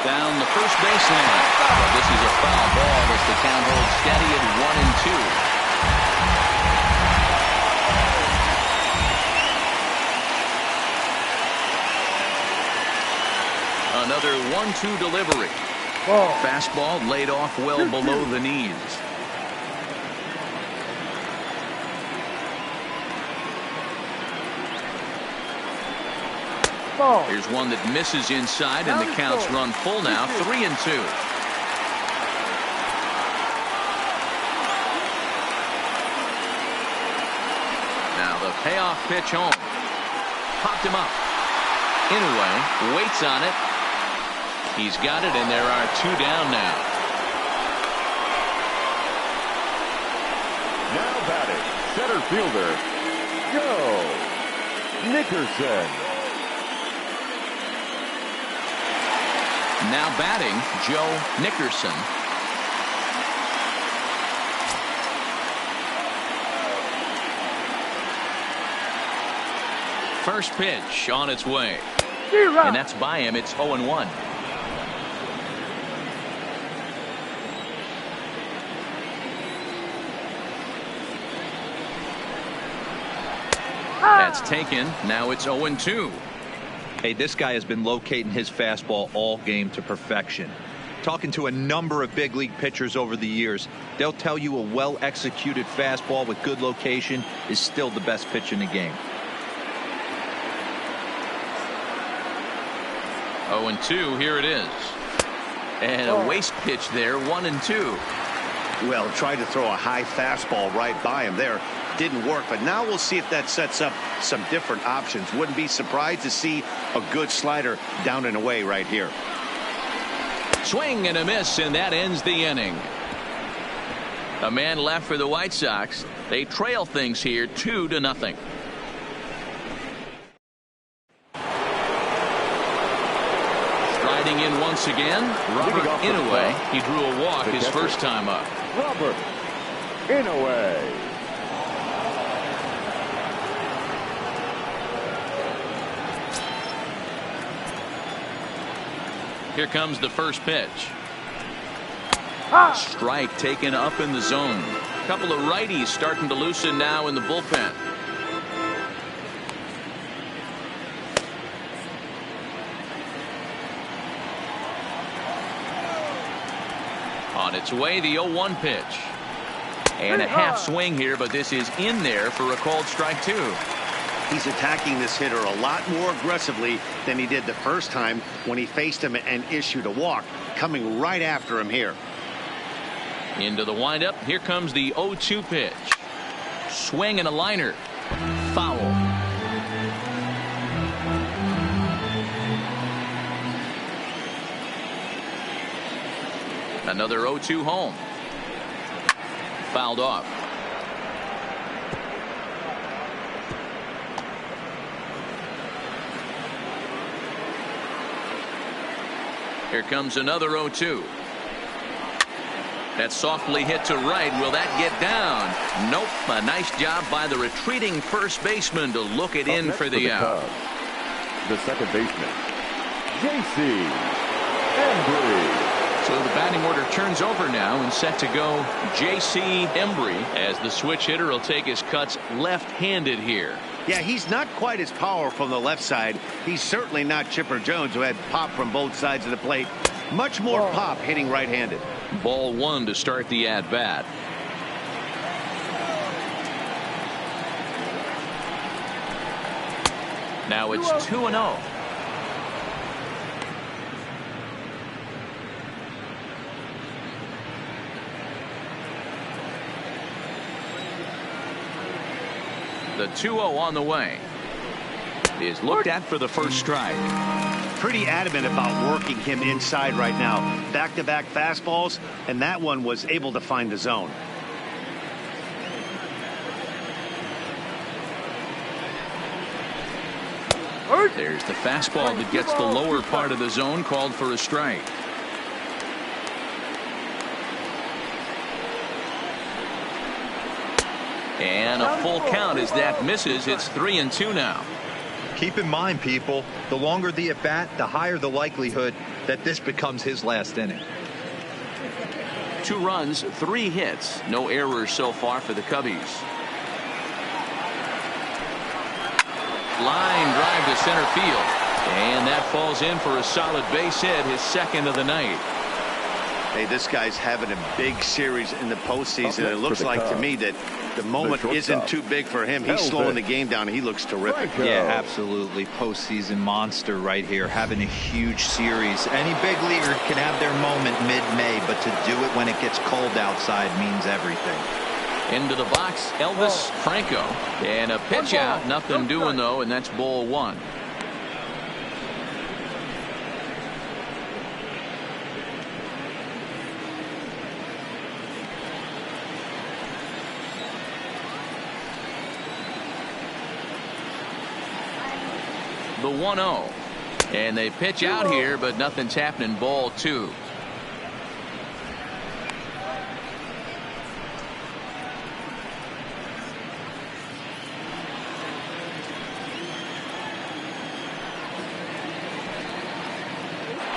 Down the first baseline. Well, this is a foul ball as the count holds steady at 1-2. Another 1-2 delivery. Fastball laid off well below the knees. Here's one that misses inside, and the count's run full now, 3-2. Now the payoff pitch home. Popped him up. Inaway waits on it. He's got it, and there are 2 down now. Now batting, center fielder, Joe Nickerson. Now batting, Joe Nickerson. First pitch on its way. And that's by him. It's 0-1. That's taken. Now it's 0-2. Hey, this guy has been locating his fastball all game to perfection. Talking to a number of big league pitchers over the years, they'll tell you a well-executed fastball with good location is still the best pitch in the game. 0-2, here it is. And a waste pitch there, 1-2. Well, tried to throw a high fastball right by him there. Didn't work, but now we'll see if that sets up some different options. Wouldn't be surprised to see a good slider down and away right here. Swing and a miss, and that ends the inning. A man left for the White Sox. They trail things here 2-0. Striding in once again, Robert Inaway. He drew a walk his first time up. Robert Inaway. Here comes the first pitch. Strike taken up in the zone. A couple of righties starting to loosen now in the bullpen. On its way, the 0-1 pitch. And a half swing here, but this is in there for a called strike 2. He's attacking this hitter a lot more aggressively than he did the first time when he faced him and issued a walk. Coming right after him here. Into the windup. Here comes the 0-2 pitch. Swing and a liner. Foul. Another 0-2 home. Fouled off. Here comes another 0-2. That's softly hit to right. Will that get down? Nope. A nice job by the retreating first baseman to look it in for the out. The second baseman, J.C. Embry. So the batting order turns over now and set to go J.C. Embry as the switch hitter will take his cuts left-handed here. Yeah, he's not quite as powerful on the left side. He's certainly not Chipper Jones, who had pop from both sides of the plate. Much more pop hitting right-handed. Ball 1 to start the at-bat. Now it's 2-0. The 2-0 on the way is looked at for the first strike. pretty adamant about working him inside right now. Back-to-back fastballs, and that one was able to find the zone. There's the fastball that gets the lower part of the zone, called for a strike. And a full count as that misses. It's 3-2 now. Keep in mind, people, the longer the at-bat, the higher the likelihood that this becomes his last inning. 2 runs, 3 hits, no errors so far for the Cubbies. Line drive to center field, and that falls in for a solid base hit, his second of the night. Hey, this guy's having a big series in the postseason. It looks like to me that the moment isn't too big for him. He's slowing the game down. He looks terrific. Yeah, absolutely. Postseason monster right here, having a huge series. Any big leaguer can have their moment mid-May, but to do it when it gets cold outside means everything. Into the box, Elvis Franco, and a pitch out. Nothing doing though, and that's ball 1. The 1-0, and they pitch out here, but nothing's happening. Ball 2.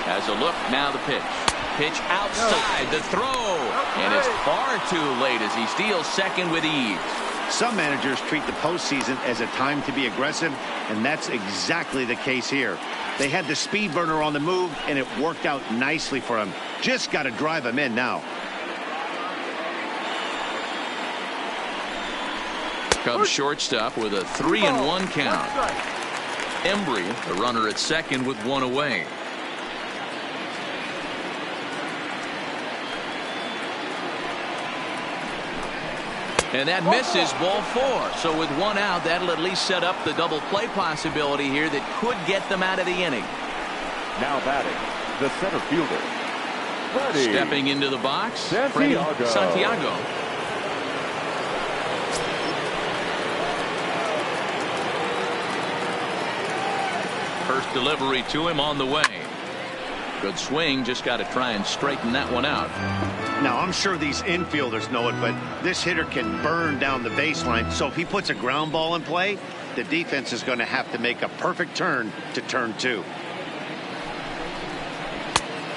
Has a look, now the pitch. Pitch outside, the throw, and it's far too late as he steals second with ease. Some managers treat the postseason as a time to be aggressive, and that's exactly the case here. They had the speed burner on the move, and it worked out nicely for him. Just got to drive him in now. Cubs shortstop with a 3-1 count. Embry, the runner at second with 1 away. And that misses, ball 4. So with 1 out, that'll at least set up the double play possibility here that could get them out of the inning. Now batting, the center fielder, Freddie stepping into the box, Santiago. Santiago. First delivery to him on the way. Good swing, just got to try and straighten that one out. Now, I'm sure these infielders know it, but this hitter can burn down the baseline. So if he puts a ground ball in play, the defense is going to have to make a perfect turn to turn 2.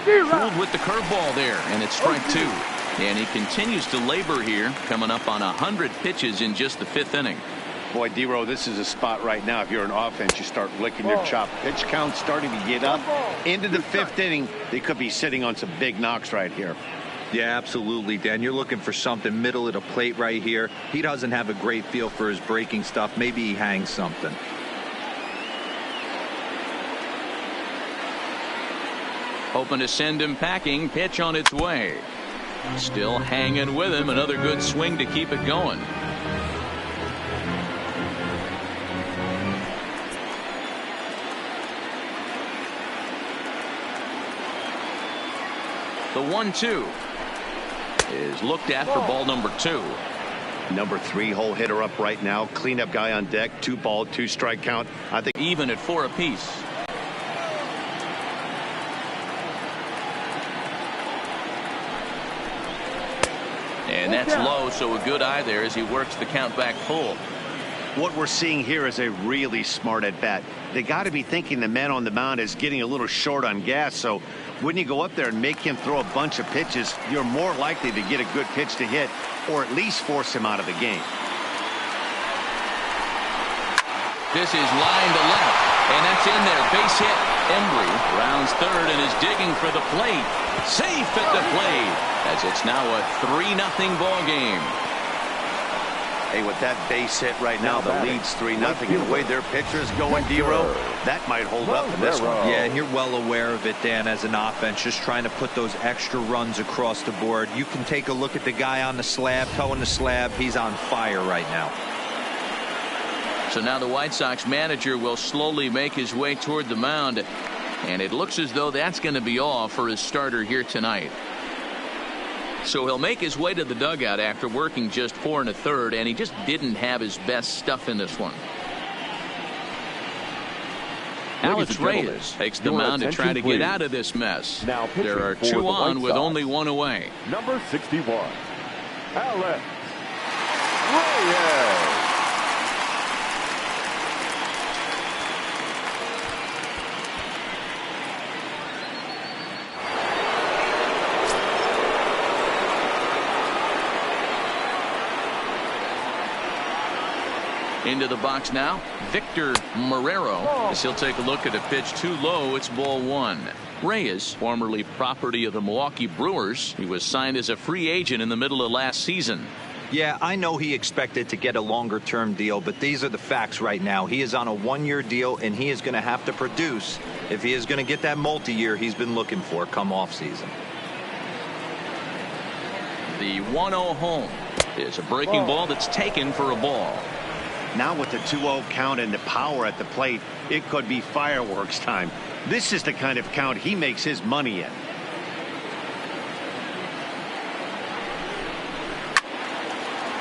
Fooled with the curveball there, and it's strike 2. And he continues to labor here, coming up on 100 pitches in just the 5th inning. Boy, D-Row, this is a spot right now. If you're an offense, you start licking your chop. Pitch count starting to get up into the 5th inning. They could be sitting on some big knocks right here. Yeah, absolutely, Dan. You're looking for something middle of the plate right here. He doesn't have a great feel for his breaking stuff. Maybe he hangs something. Hoping to send him packing. Pitch on its way. Still hanging with him. Another good swing to keep it going. The 1-2 is looked at for ball number 2. Number 3 hole hitter up right now. Cleanup guy on deck. 2 ball, 2 strike count. I think even at 4 apiece. And that's low, so a good eye there as he works the count back full. What we're seeing here is a really smart at bat. They got to be thinking the man on the mound is getting a little short on gas, so when you go up there and make him throw a bunch of pitches, you're more likely to get a good pitch to hit or at least force him out of the game. This is line to left, and that's in there. Base hit. Embry rounds third and is digging for the plate. Safe at the plate as it's now a 3-0 ball game. Hey, with that base hit right now, the lead's 3-0. And the way their pitcher is going, D-Row, that might hold up in this one. Yeah, and you're well aware of it, Dan, as an offense, just trying to put those extra runs across the board. You can take a look at the guy on the slab, towing the slab. He's on fire right now. So now the White Sox manager will slowly make his way toward the mound. And it looks as though that's going to be all for his starter here tonight. So he'll make his way to the dugout after working just 4 1/3, and he just didn't have his best stuff in this one. Alex Reyes takes the mound to try to get out of this mess. Now there are 2 on with only 1 away. Number 61, Alex Reyes. Into the box now, Victor Marrero, as he'll take a look at a pitch too low. It's ball 1. Reyes, formerly property of the Milwaukee Brewers. He was signed as a free agent in the middle of last season. Yeah, I know he expected to get a longer-term deal, but these are the facts right now. He is on a 1-year deal, and he is going to have to produce if he is going to get that multi-year he's been looking for come off-season. The 1-0 home is a breaking ball that's taken for a ball. Now with the 2-0 count and the power at the plate, it could be fireworks time. This is the kind of count he makes his money in.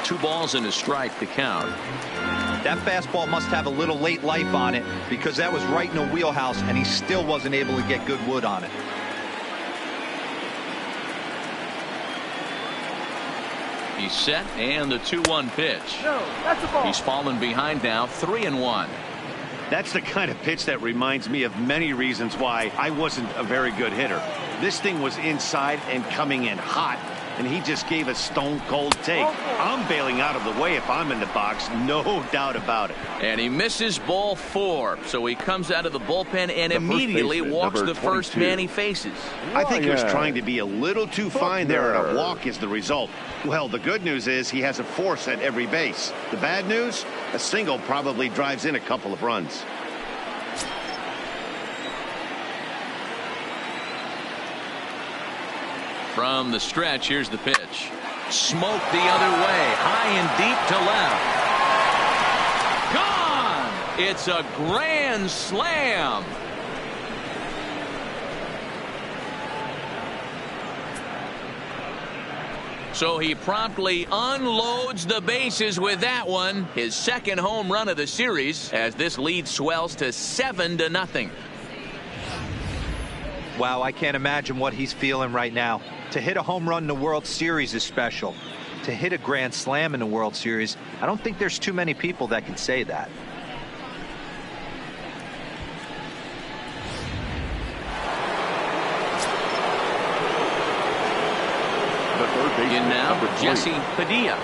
Two balls and a strike to count. That fastball must have a little late life on it because that was right in the wheelhouse, and he still wasn't able to get good wood on it. He's set, and the 2-1 pitch. No, that's a ball. He's fallen behind now, 3-1. That's the kind of pitch that reminds me of many reasons why I wasn't a very good hitter. This thing was inside and coming in hot, and he just gave a stone-cold take. I'm bailing out of the way if I'm in the box, no doubt about it. And he misses ball 4, so he comes out of the bullpen and immediately walks the first man he faces. I think he was trying to be a little too fine there, and a walk is the result. Well, the good news is he has a force at every base. The bad news, a single probably drives in a couple of runs. From the stretch, here's the pitch. Smoke the other way, high and deep to left. Gone! It's a grand slam. So he promptly unloads the bases with that one. His second home run of the series as this lead swells to 7-0. Wow, I can't imagine what he's feeling right now. To hit a home run in the World Series is special. To hit a grand slam in the World Series, I don't think there's too many people that can say that. In now, Jesse Padilla.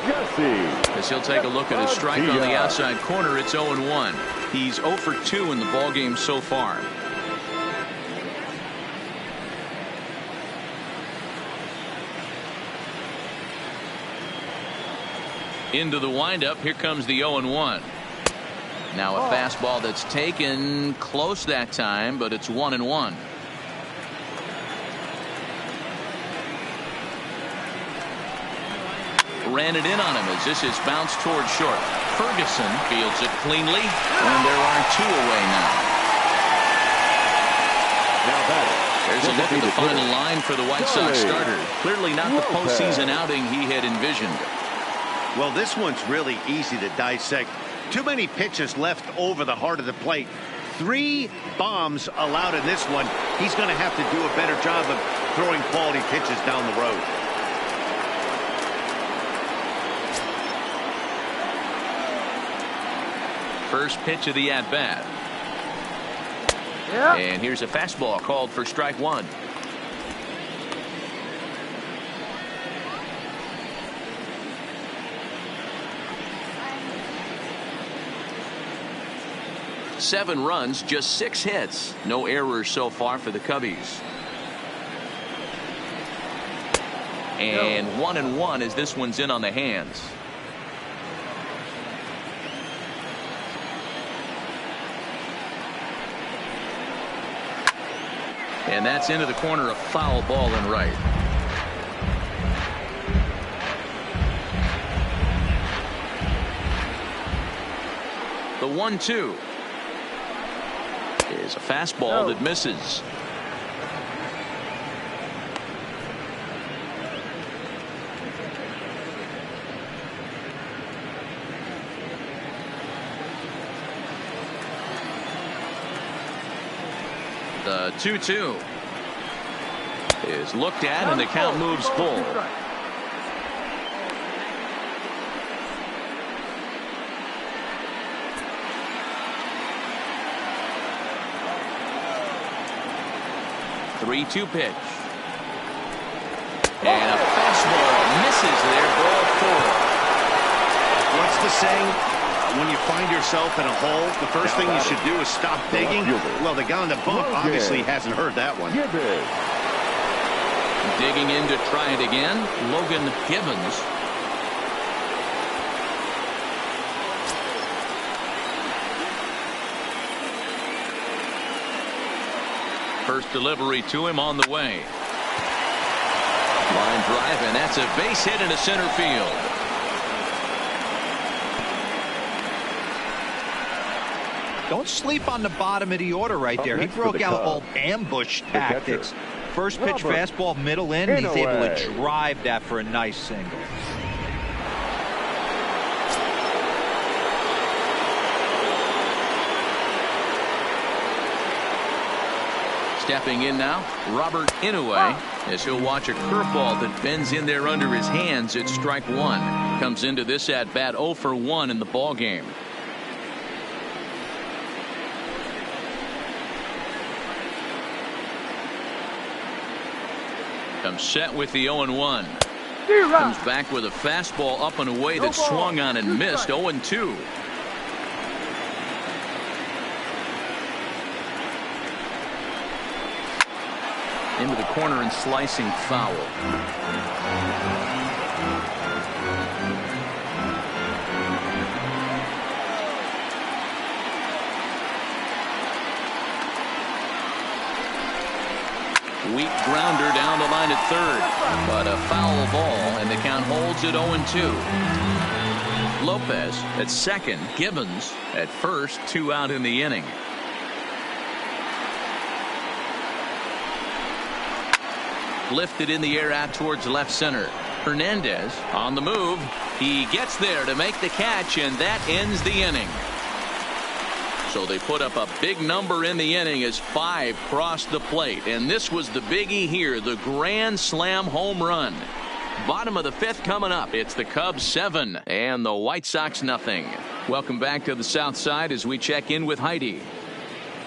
As he'll take a look at a strike on the outside corner, it's 0-1. He's 0 for 2 in the ballgame so far. Into the windup, here comes the 0-1. Now a fastball that's taken close that time, but it's 1-1. Ran it in on him as this is bounced towards short. Ferguson fields it cleanly, and there are 2 away now. There's a look at the final line for the White Sox starter. Clearly not the postseason outing he had envisioned. Well, this one's really easy to dissect. Too many pitches left over the heart of the plate. 3 bombs allowed in this one. He's going to have to do a better job of throwing quality pitches down the road. First pitch of the at-bat. And here's a fastball called for strike 1. Seven runs, just 6 hits. No errors so far for the Cubbies. And 1-1 as this one's in on the hands. And that's into the corner, a foul ball and right. The 1-2. is a fastball that misses. The 2-2 is looked at, and the count moves full. Three-two pitch. And a fastball misses there. Ball four. What's the saying? When you find yourself in a hole, the first thing you should do is stop digging. Well, the guy on the bump obviously hasn't heard that one. Digging in to try it again, Logan Gibbons. First delivery to him on the way. Line drive, and that's a base hit into center field. Don't sleep on the bottom of the order right there. He broke out old ambush tactics. First pitch fastball middle in, and he's able to drive that for a nice single. Stepping in now, Robert Inouye, as he'll watch a curveball that bends in there under his hands. It's strike one. Comes into this at bat 0 for 1 in the ball game. Comes set with the 0-1. Comes back with a fastball up and away that swung on and missed. 0-2. Into the corner and slicing foul. Weak grounder down the line at third, but a foul ball, and the count holds at 0-2. Lopez at second, Gibbons at first, 2 out in the inning. Lifted in the air out towards left center. Hernandez on the move. He gets there to make the catch, and that ends the inning. So they put up a big number in the inning as 5 crossed the plate. And this was the biggie here, the grand slam home run. Bottom of the 5th coming up. It's the Cubs 7 and the White Sox nothing. Welcome back to the South Side as we check in with Heidi.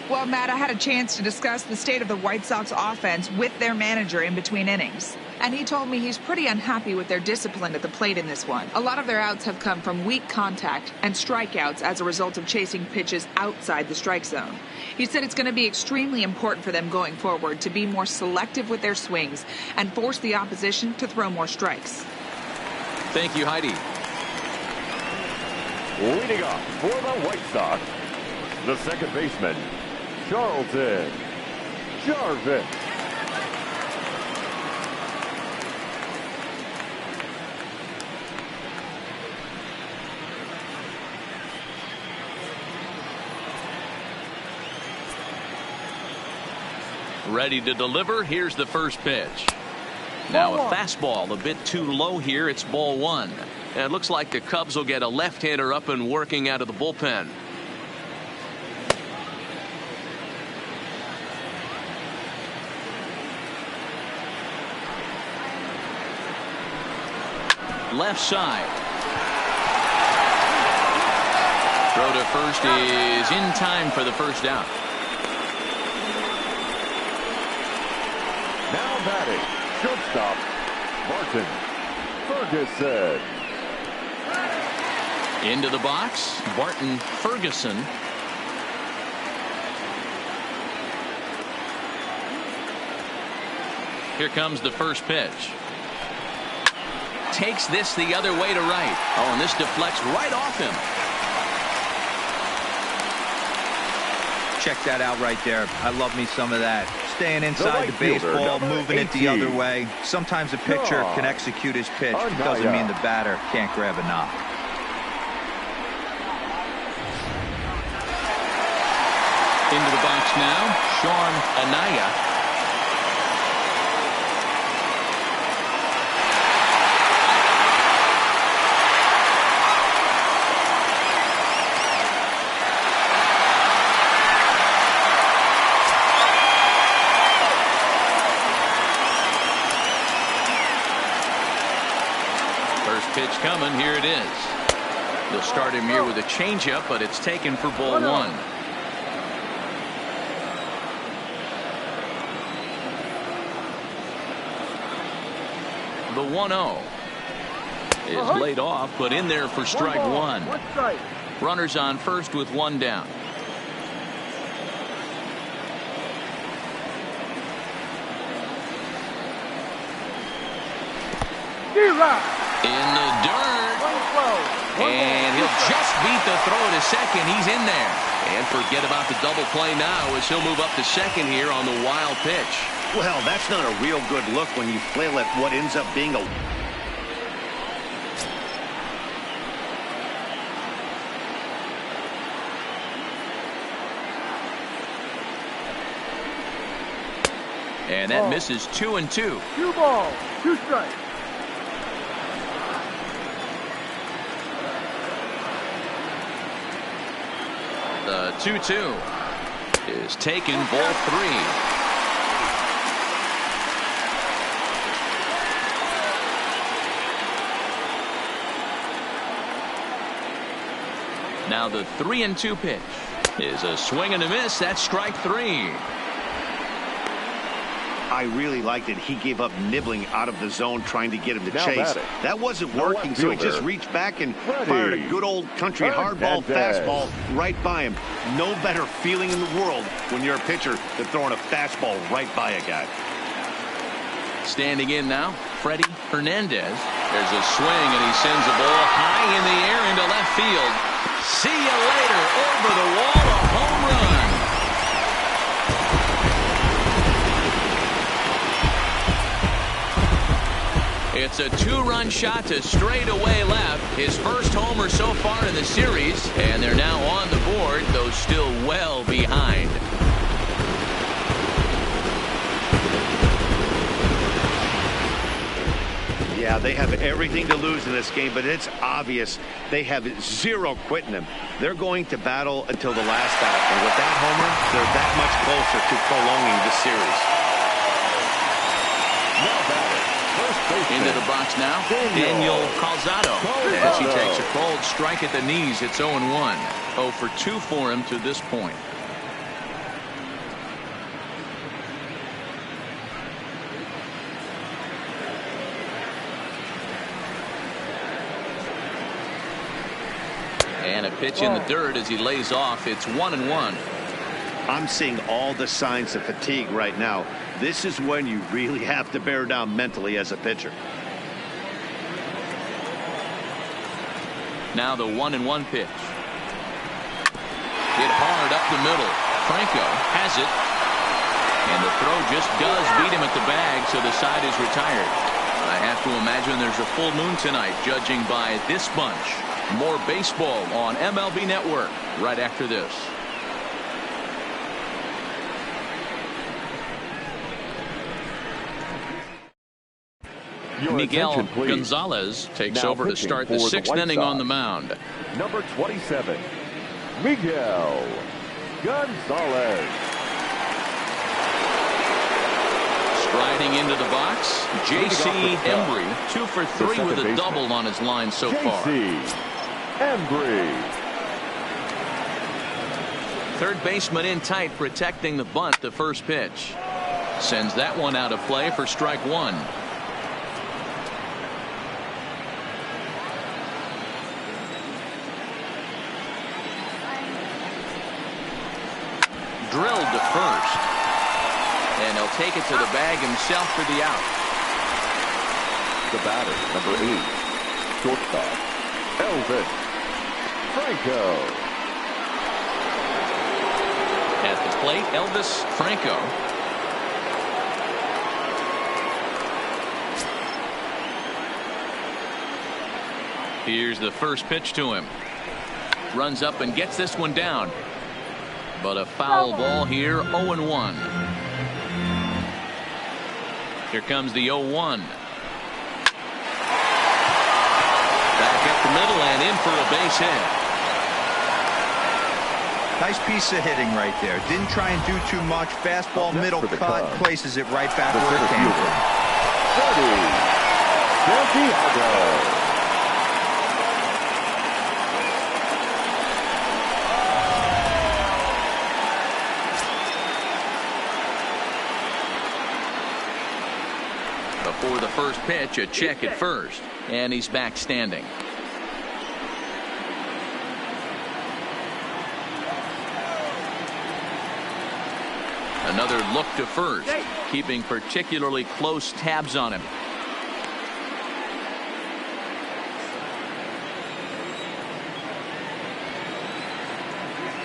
Well, Matt, I had a chance to discuss the state of the White Sox offense with their manager in between innings. And he told me he's pretty unhappy with their discipline at the plate in this one. A lot of their outs have come from weak contact and strikeouts as a result of chasing pitches outside the strike zone. He said it's going to be extremely important for them going forward to be more selective with their swings and force the opposition to throw more strikes. Thank you, Heidi. Leading off for the White Sox, the second baseman, Charlton Jarvis. Ready to deliver. Here's the first pitch. Now a fastball a bit too low here. It's ball 1. And it looks like the Cubs will get a left-hander up and working out of the bullpen. Left side. Throw to first is in time for the first out. Now batting, shortstop, Martin Ferguson. Into the box, Barton Ferguson. Here comes the first pitch. Takes this the other way to right. Oh, and this deflects right off him. Check that out right there. I love me some of that. Staying inside the baseball, moving it the other way. Sometimes a pitcher can execute his pitch, but it doesn't mean the batter can't grab a knock. Into the box now, Sean Anaya. First pitch coming. Here it is. They'll start him here with a changeup, but it's taken for ball one. The 1-0 is laid off, but in there for strike one. Runners on first with one down. In the dirt. And he'll just beat the throw to second. He's in there. And forget about the double play now as he'll move up to second here on the wild pitch. Well, that's not a real good look when you flail at what ends up being a... And that misses 2-2. 2 balls, 2 strikes. The 2-2 is taken, ball 3. Now the 3-2 pitch is a swing and a miss. That's strike 3. I really liked it. He gave up nibbling out of the zone trying to get him to chase. That wasn't working, so he just reached back and fired a good old country hardball fastball right by him. No better feeling in the world when you're a pitcher than throwing a fastball right by a guy. Standing in now, Freddie Hernandez. There's a swing, and he sends the ball high in the air into left field. See you later. Over the wall, a home run. It's a 2-run shot to straightaway left. His first homer so far in the series. And they're now on the board, though still well behind. Yeah, they have everything to lose in this game, but it's obvious they have zero quitting them. They're going to battle until the last out. And with that homer, they're that much closer to prolonging the series. Into the box now, Daniel Calzado. As he takes a cold strike at the knees, it's 0-1. 0 for 2 for him to this point. And a pitch in the dirt as he lays off. It's 1-1. I'm seeing all the signs of fatigue right now. This is when you really have to bear down mentally as a pitcher. Now the 1-1 pitch. Hit hard up the middle. Franco has it. And the throw just does beat him at the bag, so the side is retired. I have to imagine there's a full moon tonight, judging by this bunch. More baseball on MLB Network right after this. Miguel Gonzalez takes over to start the 6th inning on the mound. Number 27, Miguel Gonzalez. Striding into the box, J.C. Embry, 2 for 3 with a double on his line so far. Embry. Third baseman in tight, protecting the bunt. The first pitch sends that one out of play for strike 1. Drilled to first, and he'll take it to the bag himself for the out. The batter, number 8, shortstop, Elvis Franco. At the plate, Elvis Franco. Here's the first pitch to him. Runs up and gets this one down. But a foul ball here, 0-1. Here comes the 0-1. Back up the middle and in for a base hit. Nice piece of hitting right there. Didn't try and do too much. Fastball, middle cut, places it right back where it came from. Before the first pitch, a check at first, and he's back standing. Another look to first, keeping particularly close tabs on him.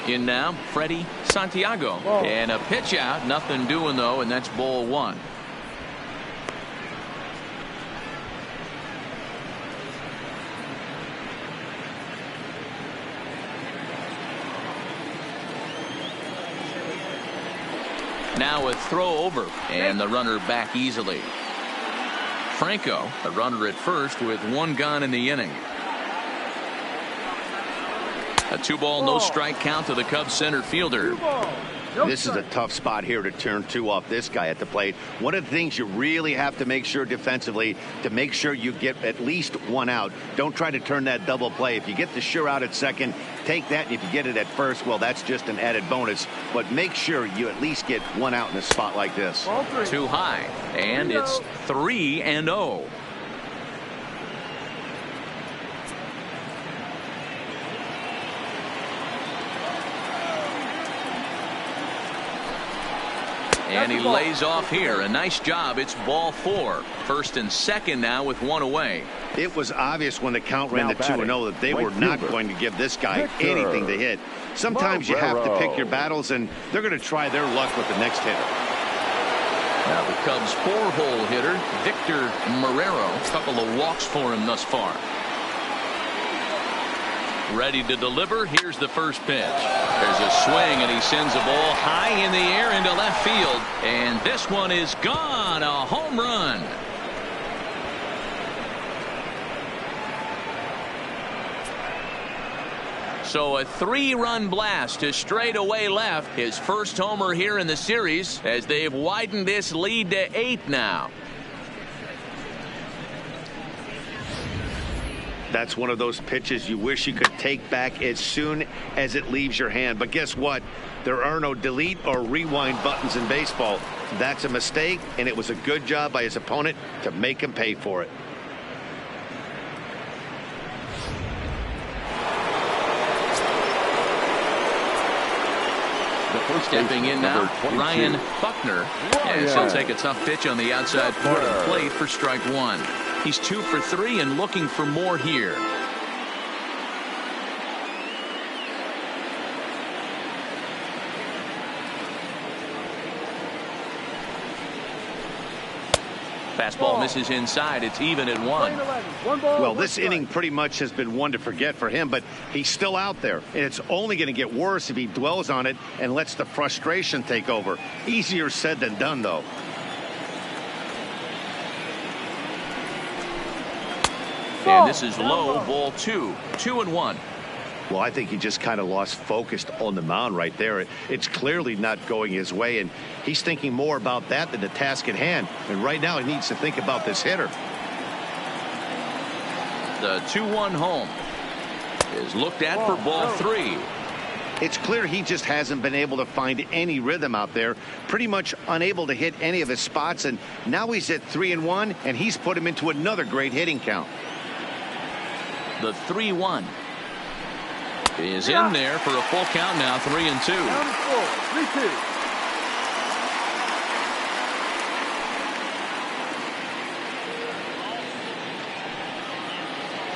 In now, Freddie Santiago. And a pitch out, nothing doing though, and that's ball one. Now a throw over, and the runner back easily. Franco, a runner at first with one gone in the inning. A 2-ball, no strike count to the Cubs center fielder. This is a tough spot here to turn two off this guy at the plate. One of the things you really have to make sure defensively to make sure you get at least one out. Don't try to turn that double play. If you get the sure out at second, take that. And if you get it at first, well, that's just an added bonus. But make sure you at least get one out in a spot like this. Too high, and it's 3-0. And he lays off here. A nice job. It's ball four. First and second now with one away. It was obvious when the count ran to 2-0 that they were not going to give this guy anything to hit. Sometimes you have to pick your battles, and they're going to try their luck with the next hitter. Now the Cubs' four-hole hitter, Victor Marrero. A couple of walks for him thus far. Ready to deliver. Here's the first pitch. There's a swing, and he sends a ball high in the air into left field. And this one is gone. A home run. So a 3-run blast to straightaway left. His first homer here in the series as they've widened this lead to 8 now. That's one of those pitches you wish you could take back as soon as it leaves your hand. But guess what? There are no delete or rewind buttons in baseball. That's a mistake, and it was a good job by his opponent to make him pay for it. Stepping in now, Ryan Buckner, as he'll take a tough pitch on the outside part of the plate for strike one. He's 2 for 3 and looking for more here. Fastball misses inside. It's even at 1. Well, this inning pretty much has been one to forget for him, but he's still out there, and it's only going to get worse if he dwells on it and lets the frustration take over. Easier said than done, though. And this is low, ball 2. 2-1. Well, I think he just kind of lost focus on the mound right there. It's clearly not going his way, and he's thinking more about that than the task at hand. And right now he needs to think about this hitter. The 2-1 home is looked at for ball 3. It's clear he just hasn't been able to find any rhythm out there. Pretty much unable to hit any of his spots, and now he's at 3-1, and he's put him into another great hitting count. The 3-1 is in there for a full count now. 3-2. 3-2.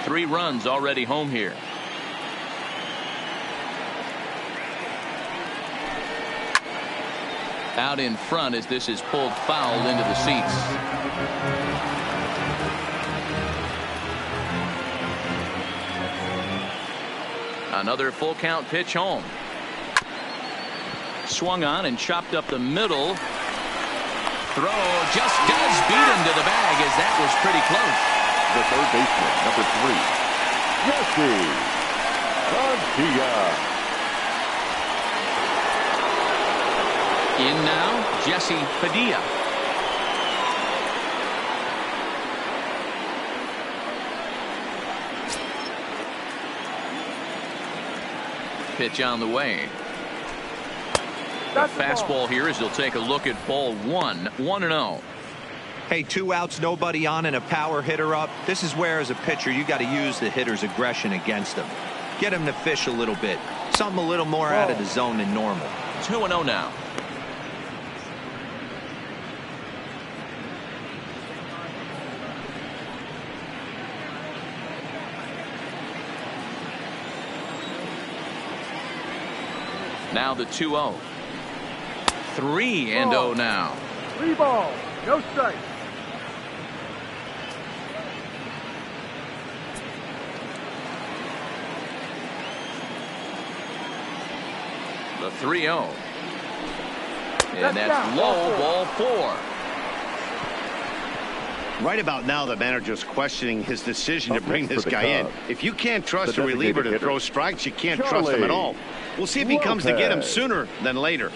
Three runs already home here. Out in front as this is pulled foul into the seats. Another full count pitch home. Swung on and chopped up the middle. Throw just does beat him to the bag, as that was pretty close. The third baseman, number 3, Jesse Padilla. In now, Jesse Padilla. Pitch on the way. The fastball here as he'll take a look at ball 1. 1-0. Hey, 2 outs, nobody on, and a power hitter up. This is where, as a pitcher, you got to use the hitter's aggression against him. Get him to fish a little bit. Something a little more out of the zone than normal. 2-0 now. Now the 2-0. 3-0 now. 3 balls, no strikes. The 3-0. And that's low, ball 4. Right about now, the manager's questioning his decision to bring this guy in. If you can't trust The a reliever to designated throw hitter, strikes, you can't trust him at all. We'll see if he comes to get him sooner than later.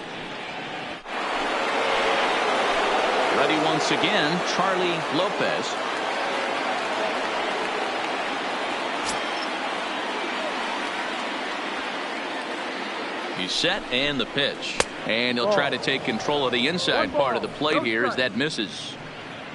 Ready once again, Charlie Lopez. He's set, and the pitch. And he'll try to take control of the inside part of the plate here as that misses.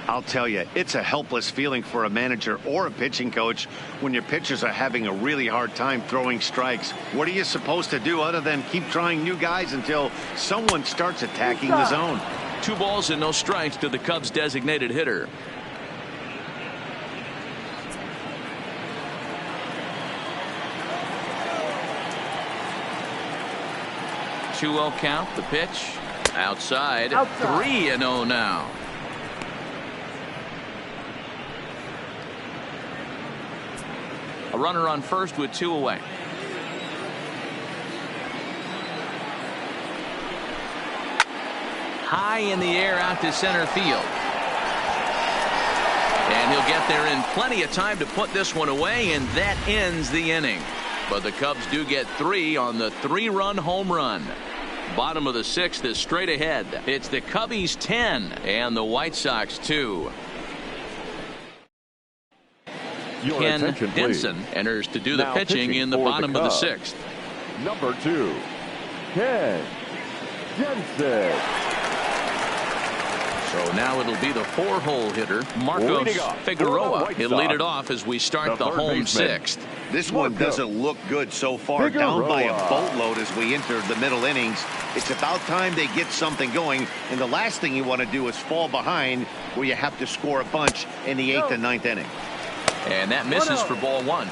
I'll tell you, it's a helpless feeling for a manager or a pitching coach when your pitchers are having a really hard time throwing strikes. What are you supposed to do other than keep trying new guys until someone starts attacking the zone? 2 balls and no strikes to the Cubs designated hitter. Two-0 count. The pitch outside. 3-0 now. A runner on first with 2 away. High in the air out to center field. And he'll get there in plenty of time to put this one away, and that ends the inning. But the Cubs do get 3 on the 3-run home run. Bottom of the 6th is straight ahead. It's the Cubbies 10 and the White Sox 2. Your Ken attention, please. Denson enters to do the Now pitching in the for bottom of the Cubs, 6th. Number 2, Ken Denson. So now it'll be the 4-hole hitter, Marcos Leading off for the Figueroa. White He'll lead Sox, it off as we start the third home baseman. 6th. This one Marcos doesn't look good so far. Figueroa. Down by a boatload as we enter the middle innings. It's about time they get something going, and the last thing you want to do is fall behind where you have to score a bunch in the 8th and 9th inning. And that misses for ball 1.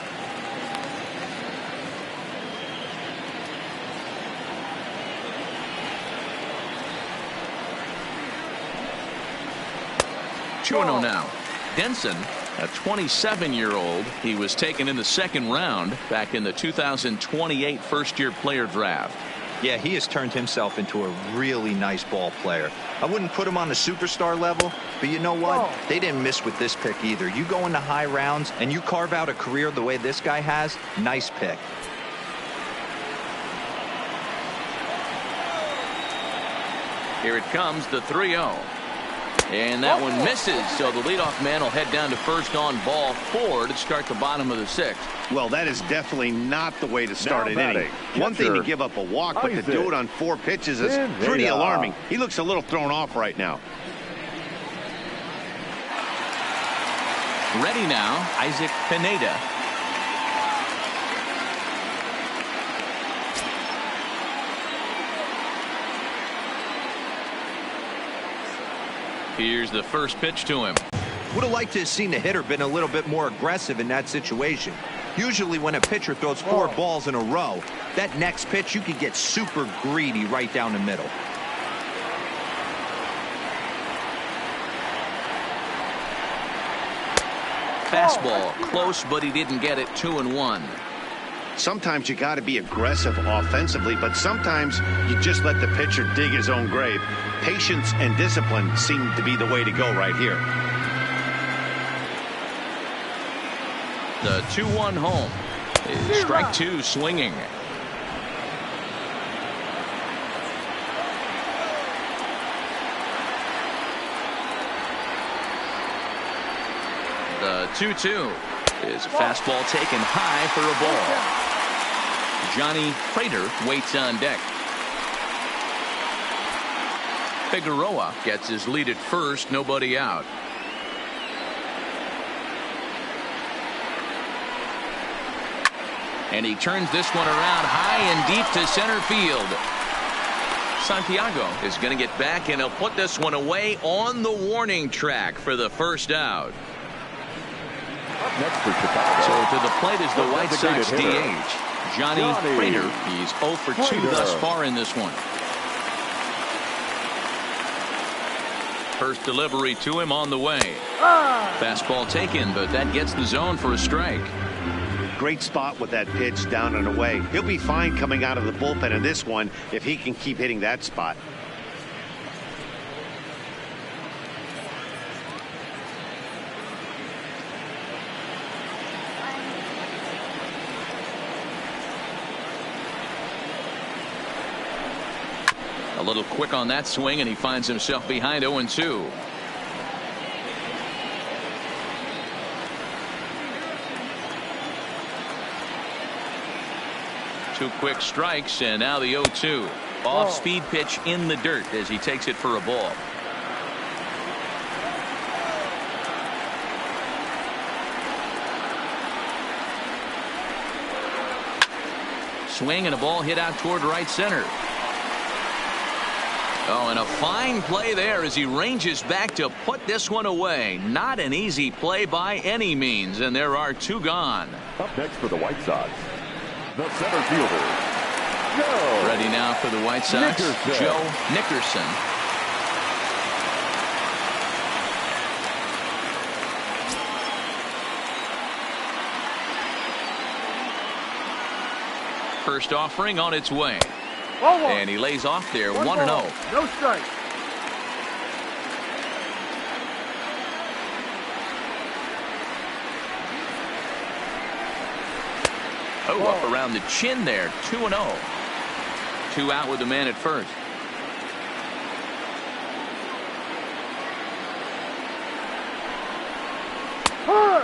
Two-0 now. Denson, a 27-year-old. He was taken in the 2nd round back in the 2028 first-year player draft. Yeah, he has turned himself into a really nice ball player. I wouldn't put him on the superstar level, but you know what? They didn't miss with this pick either. You go into high rounds and you carve out a career the way this guy has, nice pick. Here it comes, the 3-0. And that one misses, so the leadoff man will head down to first on ball 4 to start the bottom of the 6th. Well, that is definitely not the way to start an inning. One thing to give up a walk, but to do it on 4 pitches is pretty alarming. He looks a little thrown off right now. Ready now, Isaac Pineda. Here's the first pitch to him. Would have liked to have seen the hitter been a little bit more aggressive in that situation. Usually when a pitcher throws 4 balls in a row, that next pitch you could get super greedy right down the middle. Fastball close, but he didn't get it. 2-1. Sometimes you got to be aggressive offensively, but sometimes you just let the pitcher dig his own grave. Patience and discipline seem to be the way to go right here. The 2-1 home is strike 2 swinging. The 2-2 is a fastball taken high for a ball. Johnny Prater waits on deck. Figueroa gets his lead at first, nobody out. And he turns this one around high and deep to center field. Santiago is going to get back, and he'll put this one away on the warning track for the first out. Next for Chicago. So to the plate is the White Sox DH, Johnny Prater. He's 0 for 2 thus far in this one. First delivery to him on the way. Fastball taken, but that gets the zone for a strike. Great spot with that pitch down and away. He'll be fine coming out of the bullpen in this one if he can keep hitting that spot. A little quick on that swing, and he finds himself behind 0-2. Two quick strikes, and now the 0-2. Off-speed pitch in the dirt as he takes it for a ball. Swing and a ball hit out toward right center. Oh, and a fine play there as he ranges back to put this one away. Not an easy play by any means, and there are two gone. Up next for the White Sox, the center fielder, Joe. Ready now for the White Sox, Joe Nickerson. First offering on its way. And he lays off there, 1-0. No strike. Oh, up around the chin there, 2-0. 2 out with the man at first.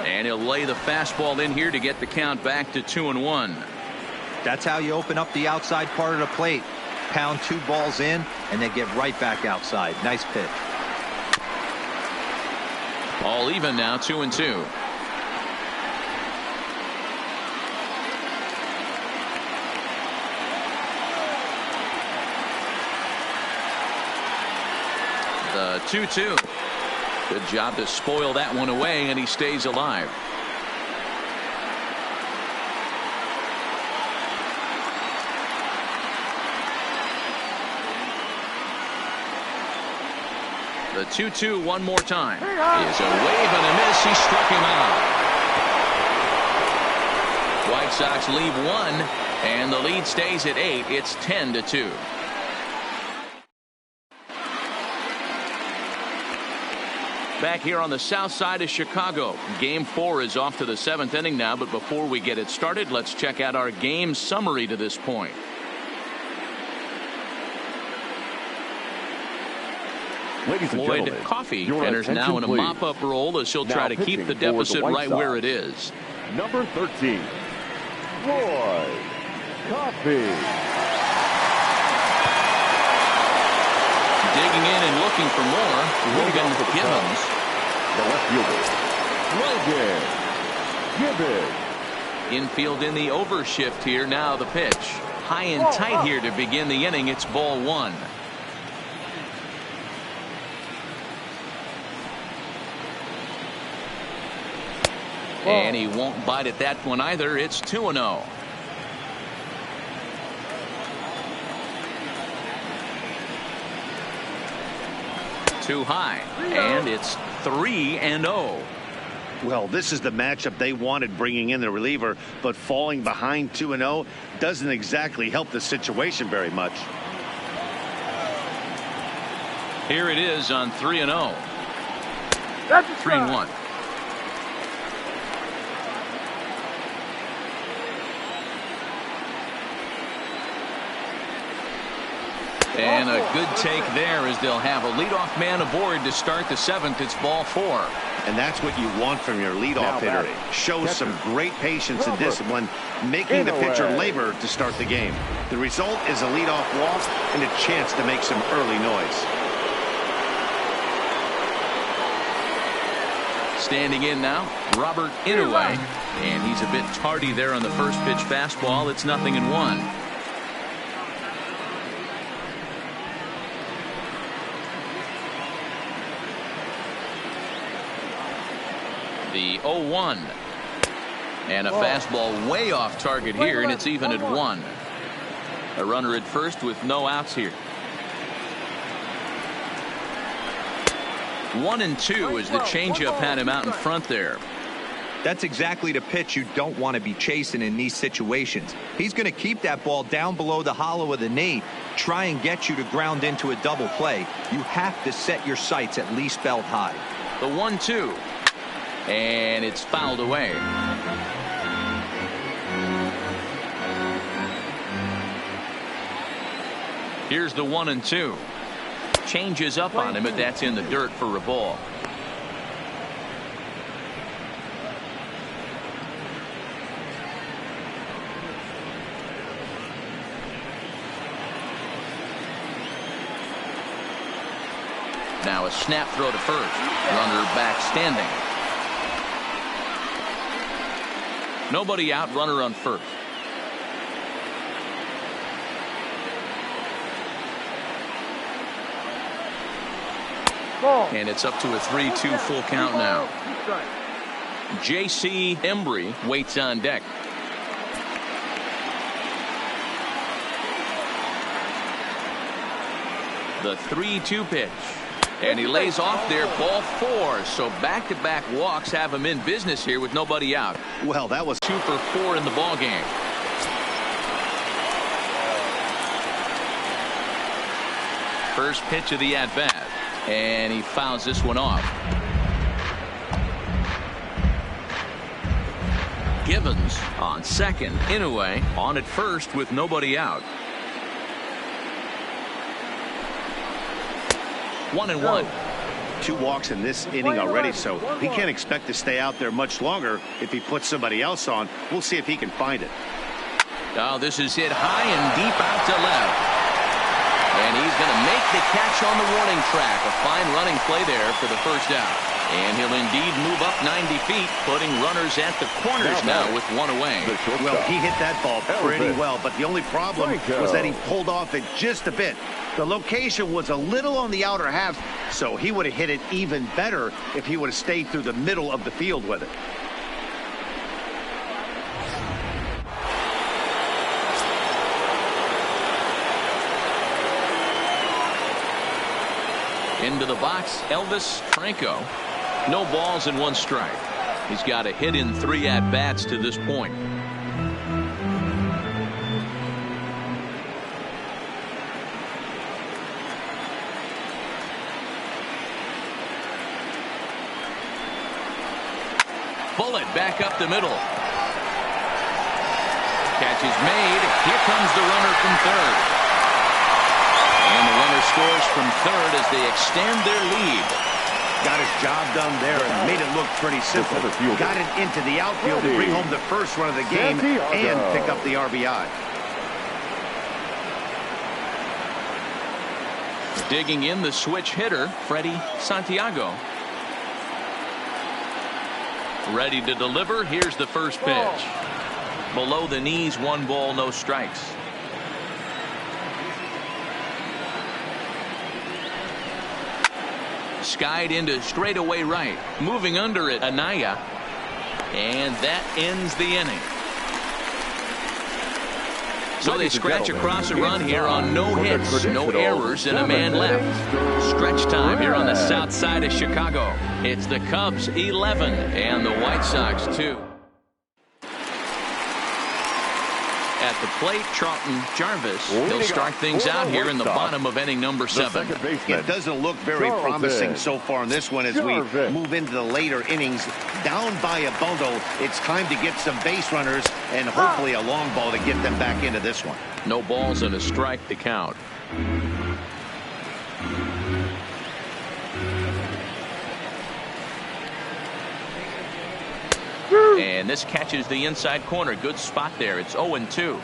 And he'll lay the fastball in here to get the count back to 2-1. That's how you open up the outside part of the plate. Pound 2 balls in and then get right back outside. Nice pitch. All even now, 2-2. The 2-2. Good job to spoil that one away, and he stays alive. The 2-2 one more time. Is a wave and a miss. He struck him out. White Sox leave 1, and the lead stays at 8. It's 10-2. Back here on the south side of Chicago. Game 4 is off to the 7th inning now, but before we get it started, let's check out our game summary to this point. Ladies and Floyd gentlemen, Coffey your enters now in a attention, mop-up role as he'll Now try to keep pitching the for the deficit White right Sox. where it is. Number 13, Floyd Coffey. Digging in and looking for more, Logan Gibbons. The left fielder, Logan Gibbons. Infield in the overshift here. Now the pitch. High and tight here to begin the inning. It's ball 1. And he won't bite at that one either. It's 2-0. Too high, and it's 3-0. Well, this is the matchup they wanted, bringing in the reliever, but falling behind 2-0 doesn't exactly help the situation very much. Here it is on 3-0. That's 3-1. And a good take there as they'll have a leadoff man aboard to start the 7th. It's ball 4. And that's what you want from your leadoff hitter. Shows some great patience and discipline, making the pitcher labor to start the game. The result is a leadoff walk and a chance to make some early noise. Standing in now, Robert Inouye. And he's a bit tardy there on the first pitch fastball. It's 0-1. The 0-1. And a fastball way off target here, and it's even at 1. A runner at first with no outs here. 1-2 as the changeup had him out in front there. That's exactly the pitch you don't want to be chasing in these situations. He's going to keep that ball down below the hollow of the knee, try and get you to ground into a double play. You have to set your sights at least belt high. The 1-2. And it's fouled away. Here's the 1-2. Changes up on him, but that's in the dirt for a ball. Now a snap throw to first. Runner back standing. Nobody out, runner on first. And it's up to a 3-2 full count now. J.C. Embry waits on deck. The 3-2 pitch. And he lays off there, ball 4. So back-to-back walks have him in business here with nobody out. Well, that was 2 for 4 in the ball game. First pitch of the at-bat. And he fouls this one off. Givens on second. Inouye on at first with nobody out. 1-1. 2 walks in this inning already, so he can't expect to stay out there much longer if he puts somebody else on. We'll see if he can find it. Oh, this is hit high and deep out to left. And he's going to make the catch on the warning track. A fine running play there for the first out. And he'll indeed move up 90 feet, putting runners at the corners now with 1 away. Well, he hit that ball pretty well, but the only problem was that he pulled off it just a bit. The location was a little on the outer half, so he would have hit it even better if he would have stayed through the middle of the field with it. Into the box, Elvis Franco. No balls and 1 strike. He's got a hit in 3 at-bats to this point. Bullet back up the middle. Catch is made. Here comes the runner from third. And the runner scores from third as they extend their lead. Got his job done there and made it look pretty simple. Got it into the outfield to bring home the first run of the game and pick up the RBI. Digging in the switch hitter, Freddie Santiago. Ready to deliver. Here's the first pitch. Below the knees, 1 ball, no strikes. Skied into straightaway right. Moving under it, Anaya. And that ends the inning. So they scratch across a run here on no hits, no errors, and a man left. Stretch time here on the south side of Chicago. It's the Cubs 11 and the White Sox 2. At the plate, Charlton Jarvis. He'll start things out here in the bottom of inning number 7. It doesn't look very promising so far in this one as we move into the later innings. Down by a bundle, it's time to get some base runners and hopefully a long ball to get them back into this one. No balls and a strike to count. And this catches the inside corner. Good spot there. It's 0-2.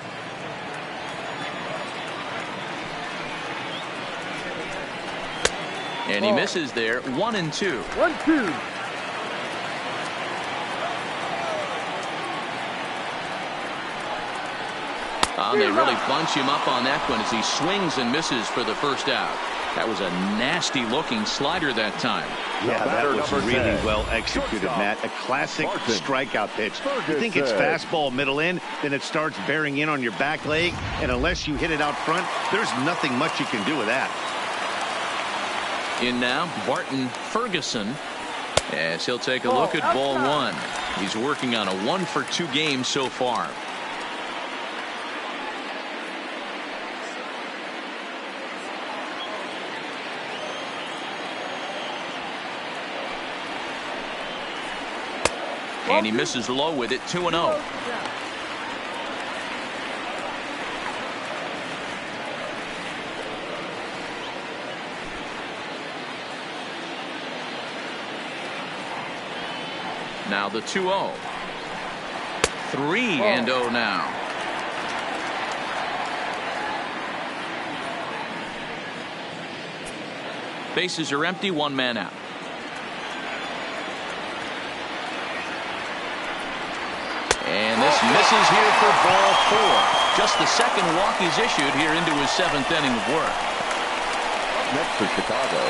And he misses there. 1-2. 1-2. They really bunch him up on that one as he swings and misses for the first out. That was a nasty looking slider that time. Yeah, that was really well executed, Matt. A classic strikeout pitch. You think it's fastball middle in, then it starts bearing in on your back leg, and unless you hit it out front, there's nothing much you can do with that. In now, Barton Ferguson, as he'll take a look at ball 1. He's working on a 1-for-2 game so far. And he misses low with it. 2-0. Now the 2-0. 3-0 now. Bases are empty. One man out. And this misses here for ball 4. Just the second walk he's issued here into his 7th inning of work. Next for Chicago,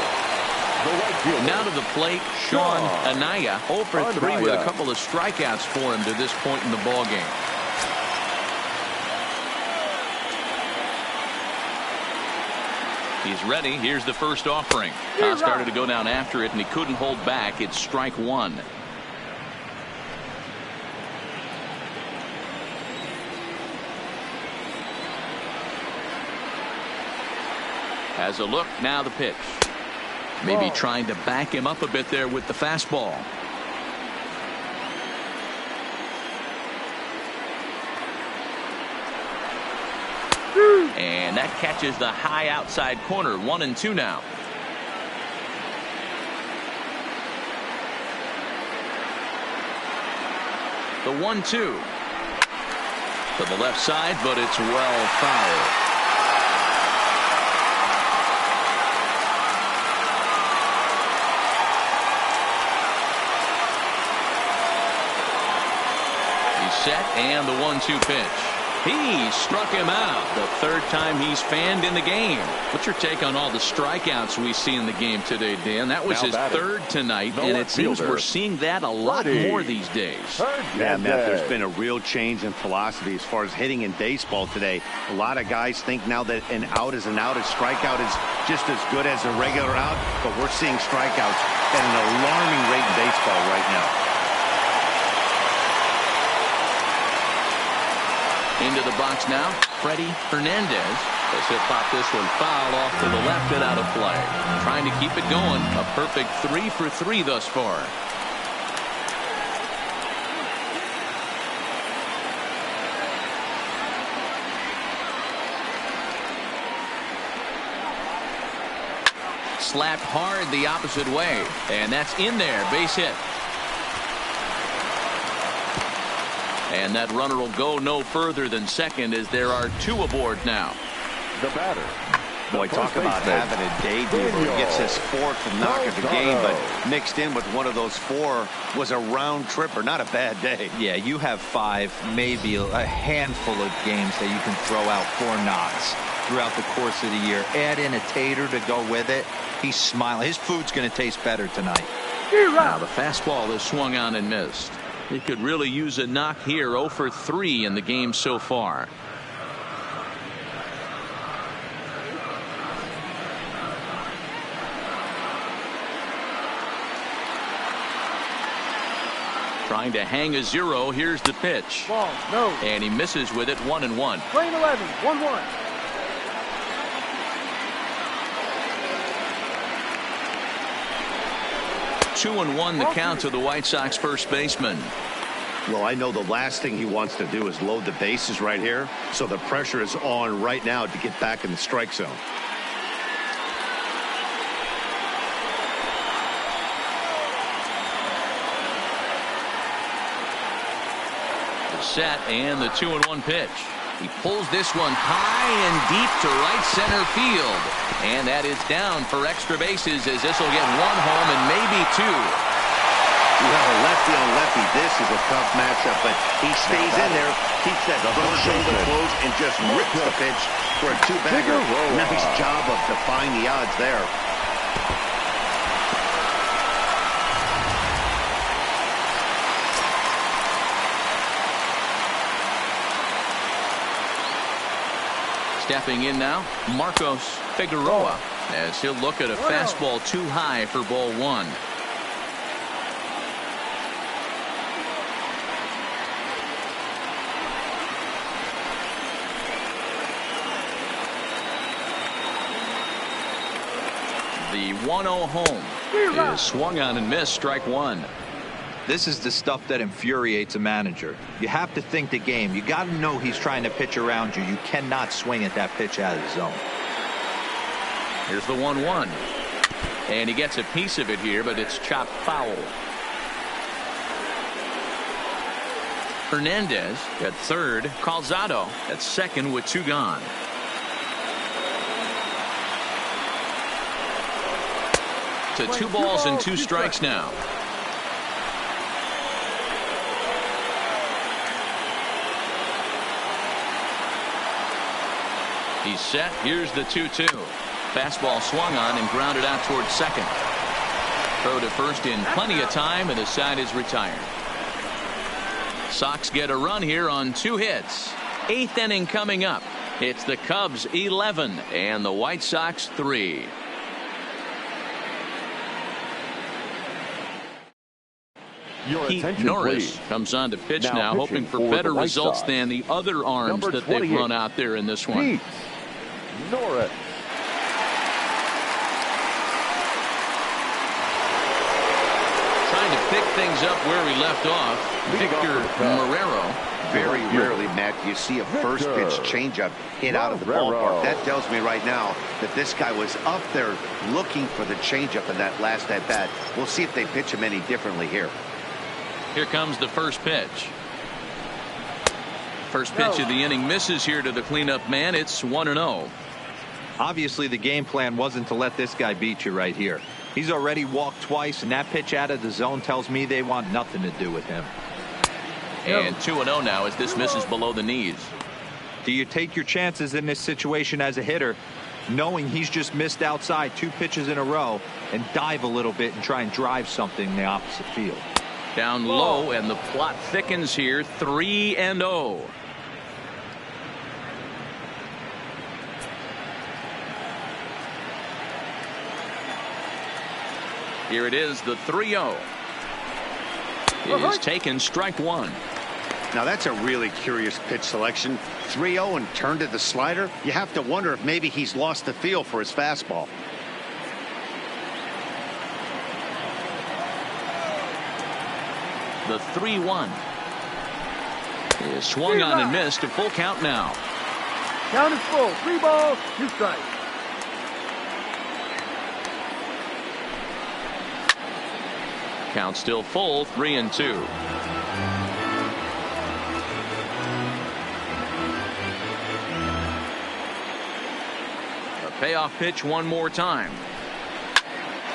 the right fielder. Now to the plate, Sean Anaya. 0 for 3 with a couple of strikeouts for him to this point in the ballgame. He's ready. Here's the first offering. Started to go down after it, and he couldn't hold back. It's strike 1. Has a look. Now the pitch. Maybe trying to back him up a bit there with the fastball. And that catches the high outside corner. 1-2 now. The 1-2 to the left side, but it's well fouled. Set and the 1-2 pitch. He struck him out. The third time he's fanned in the game. What's your take on all the strikeouts we see in the game today, Dan? That was his third tonight, and it seems we're seeing that a lot more these days. Yeah, Matt, there's been a real change in philosophy as far as hitting in baseball today. A lot of guys think now that an out is an out, a strikeout is just as good as a regular out, but we're seeing strikeouts at an alarming rate in baseball right now. Into the box now, Freddie Hernandez. As he'll pop this one foul off to the left and out of play. Trying to keep it going. A perfect 3 for 3 thus far. Slapped hard the opposite way. And that's in there. Base hit. And that runner will go no further than second as there are 2 aboard now. The batter. Boy, talk about having a day dealer. He gets his 4th knock of the game, but mixed in with one of those 4 was a round tripper. Not a bad day. Yeah, you have 5, maybe a handful of games that you can throw out 4 knocks throughout the course of the year. Add in a tater to go with it. He's smiling. His food's going to taste better tonight. Now the fastball is swung on and missed. He could really use a knock here. 0 for 3 in the game so far. Trying to hang a 0. Here's the pitch. Ball, no. And he misses with it. 1-1. Playing 11, 1-1. 2-1 the count to the White Sox first baseman. Well, I know the last thing he wants to do is load the bases right here, so the pressure is on right now to get back in the strike zone. The set and the 2-1 pitch. He pulls this one high and deep to right center field. And that is down for extra bases, as this will get 1 home and maybe 2. Well, lefty on lefty, this is a tough matchup, but he stays in there, keeps that front shoulder closed, and just rips the pitch for a 2-bagger. Nice job of defying the odds there. Stepping in now, Marcos Figueroa, as he'll look at a fastball too high for ball 1. The 1-0 home is swung on and missed, strike 1. This is the stuff that infuriates a manager. You have to think the game. You got to know he's trying to pitch around you. You cannot swing at that pitch out of the zone. Here's the 1-1. And he gets a piece of it here, but it's chopped foul. Hernandez at third. Calzado at second with 2 gone. To 2 balls and 2 strikes now. He's set. Here's the 2-2. Fastball swung on and grounded out towards second. Throw to first in plenty of time, and the side is retired. Sox get a run here on 2 hits. 8th inning coming up. It's the Cubs 11 and the White Sox 3. Pete Norris comes on to pitch now hoping for better results than the other arms that they've run out there in this one. Pete Norris. Trying to pick things up where we left off. Victor Marrero. Very rarely, Matt, do you see a first pitch changeup hit out of the ballpark. That tells me right now that this guy was up there looking for the changeup in that last at bat. We'll see if they pitch him any differently here. Here comes the first pitch. First pitch of the inning misses here to the cleanup man. It's 1-0. Obviously, the game plan wasn't to let this guy beat you right here. He's already walked twice, and that pitch out of the zone tells me they want nothing to do with him. And 2-0 now as this misses below the knees. Do you take your chances in this situation as a hitter, knowing he's just missed outside 2 pitches in a row, and dive a little bit and try and drive something in the opposite field? Down low, and the plot thickens here. 3-0. Here it is, the 3-0. It is taken, strike 1. Now that's a really curious pitch selection. 3-0 and turned to the slider. You have to wonder if maybe he's lost the feel for his fastball. The 3-1 is swung on and missed. A full count now. Count is full. 3 balls, 2 strikes. Count still full. 3-2. A payoff pitch one more time.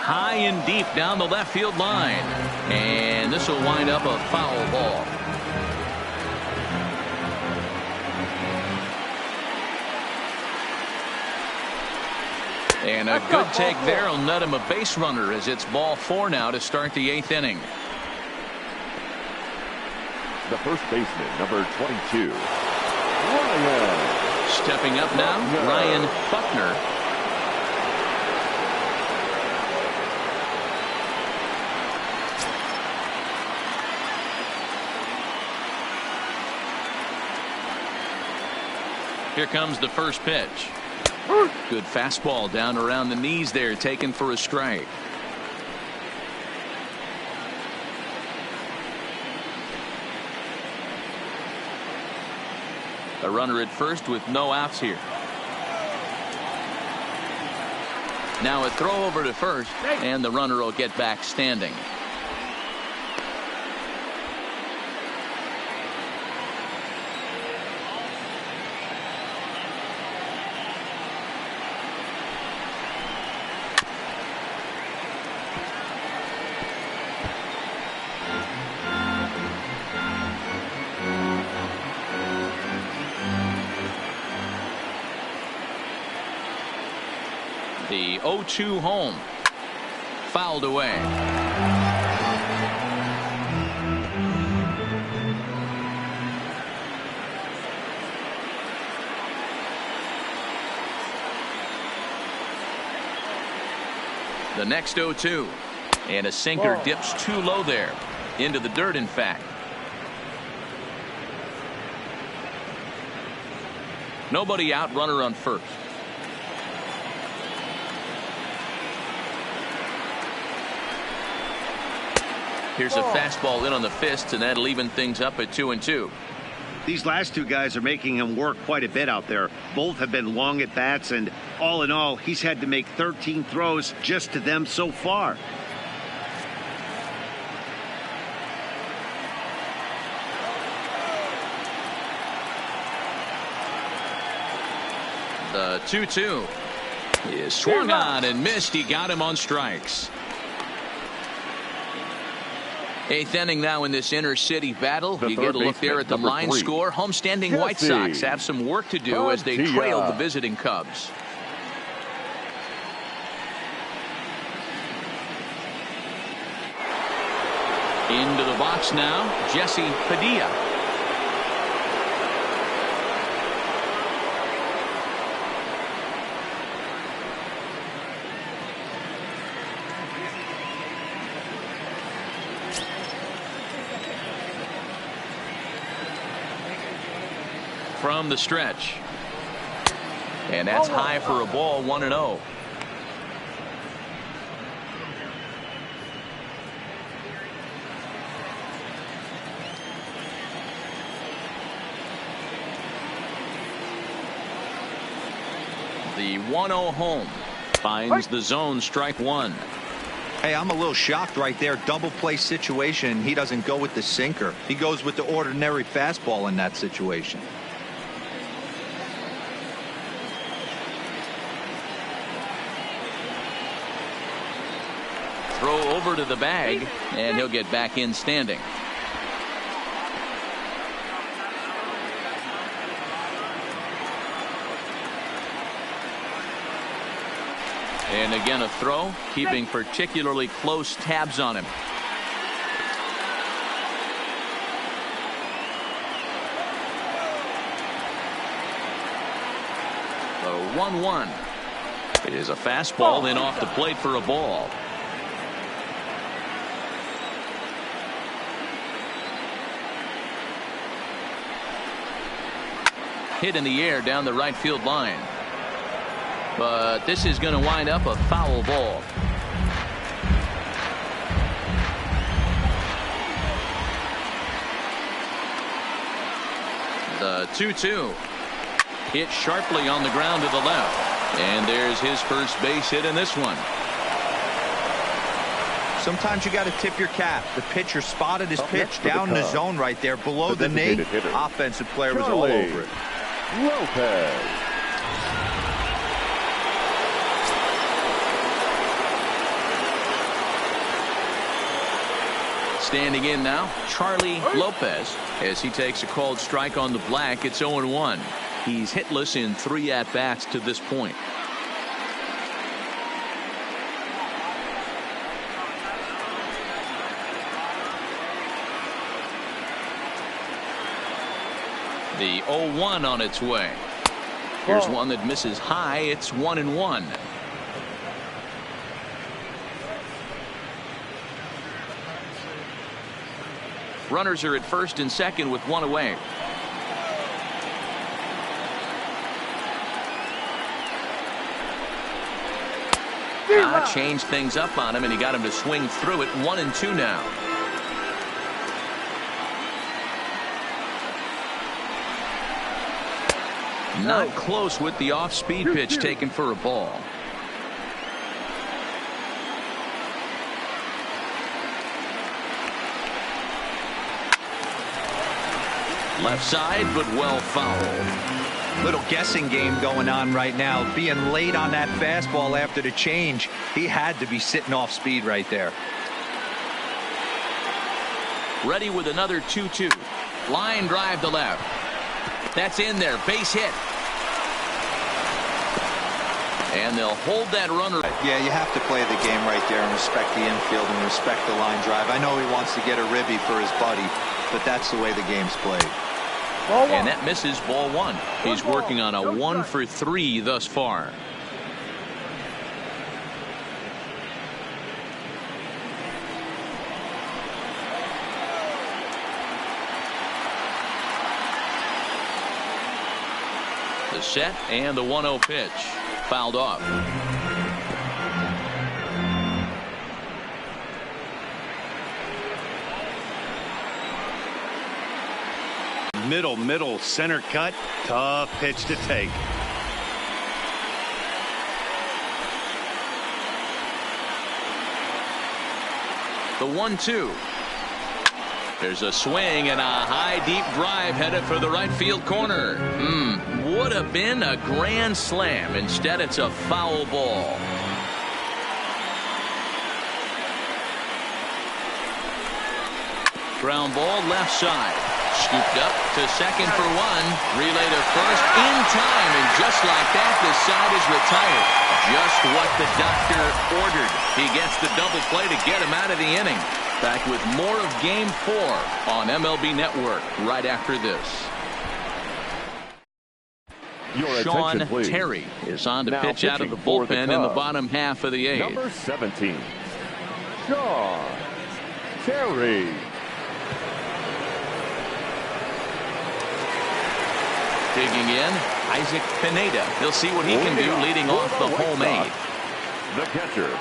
High and deep down the left field line. And this will wind up a foul ball. And a good take there will net him a base runner as it's ball 4 now to start the 8th inning. The first baseman, number 22, Ryan. Stepping up now, Ryan Buckner. Here comes the first pitch. Good fastball down around the knees there, taken for a strike. A runner at first with no outs here. Now a throw over to first, and the runner will get back standing. The 0-2 home. Fouled away. The next 0-2. And a sinker dips too low there. Into the dirt, in fact. Nobody out, runner on first. Here's a fastball in on the fist, and that'll even things up at 2-2. These last two guys are making him work quite a bit out there. Both have been long at bats, and all in all, he's had to make 13 throws just to them so far. The 2-2 is swung on and missed. He got him on strikes. Eighth inning now in this inner city battle. You get a look there at the line score. Homestanding White Sox have some work to do as they trail the visiting Cubs. Into the box now, Jesse Padilla. From the stretch. And that's high for a ball, 1-0. The 1-0 home finds the zone, strike one. Hey, I'm a little shocked right there. Double play situation. He doesn't go with the sinker. He goes with the ordinary fastball in that situation. Throw over to the bag, and he'll get back in standing. And again a throw, keeping particularly close tabs on him. The 1-1 is a fastball in off the plate for a ball. Hit in the air down the right field line. But this is going to wind up a foul ball. The 2-2 hit sharply on the ground to the left. And there's his first base hit in this one. Sometimes you got to tip your cap. The pitcher spotted his pitch down the zone right there below the knee. Offensive player was all over it. Lopez. Standing in now, Charlie Lopez, as he takes a called strike on the black. It's 0-1. He's hitless in 3 at-bats to this point. The 0-1 on its way. Here's one that misses high. It's 1-1. Runners are at first and second with one away. Changed things up on him, and he got him to swing through it. 1-2 now. Not close with the off-speed pitch taken for a ball. Left side, but well fouled. Little guessing game going on right now. Being late on that fastball after the change. He had to be sitting off speed right there. Ready with another 2-2. Line drive to left. That's in there. Base hit. And they'll hold that runner. Yeah, you have to play the game right there and respect the infield and respect the line drive. I know he wants to get a ribby for his buddy, but that's the way the game's played. And that misses ball one. He's working on a 1-for-3 thus far. The set and the 1-0 pitch. Fouled off. Middle, center cut. Tough pitch to take. The 1-2. There's a swing and a high deep drive headed for the right field corner. Would have been a grand slam. Instead, it's a foul ball. Ground ball left side. Scooped up to second for one. Relay to first in time. And just like that, the side is retired. Just what the doctor ordered. He gets the double play to get him out of the inning. Back with more of Game 4 on MLB Network right after this. Sean Terry is on to pitch out of the bullpen in the bottom half of the 8th. Number 17, Sean Terry. Digging in, Isaac Pineda. He'll see what he can do leading off the home 8. The catcher,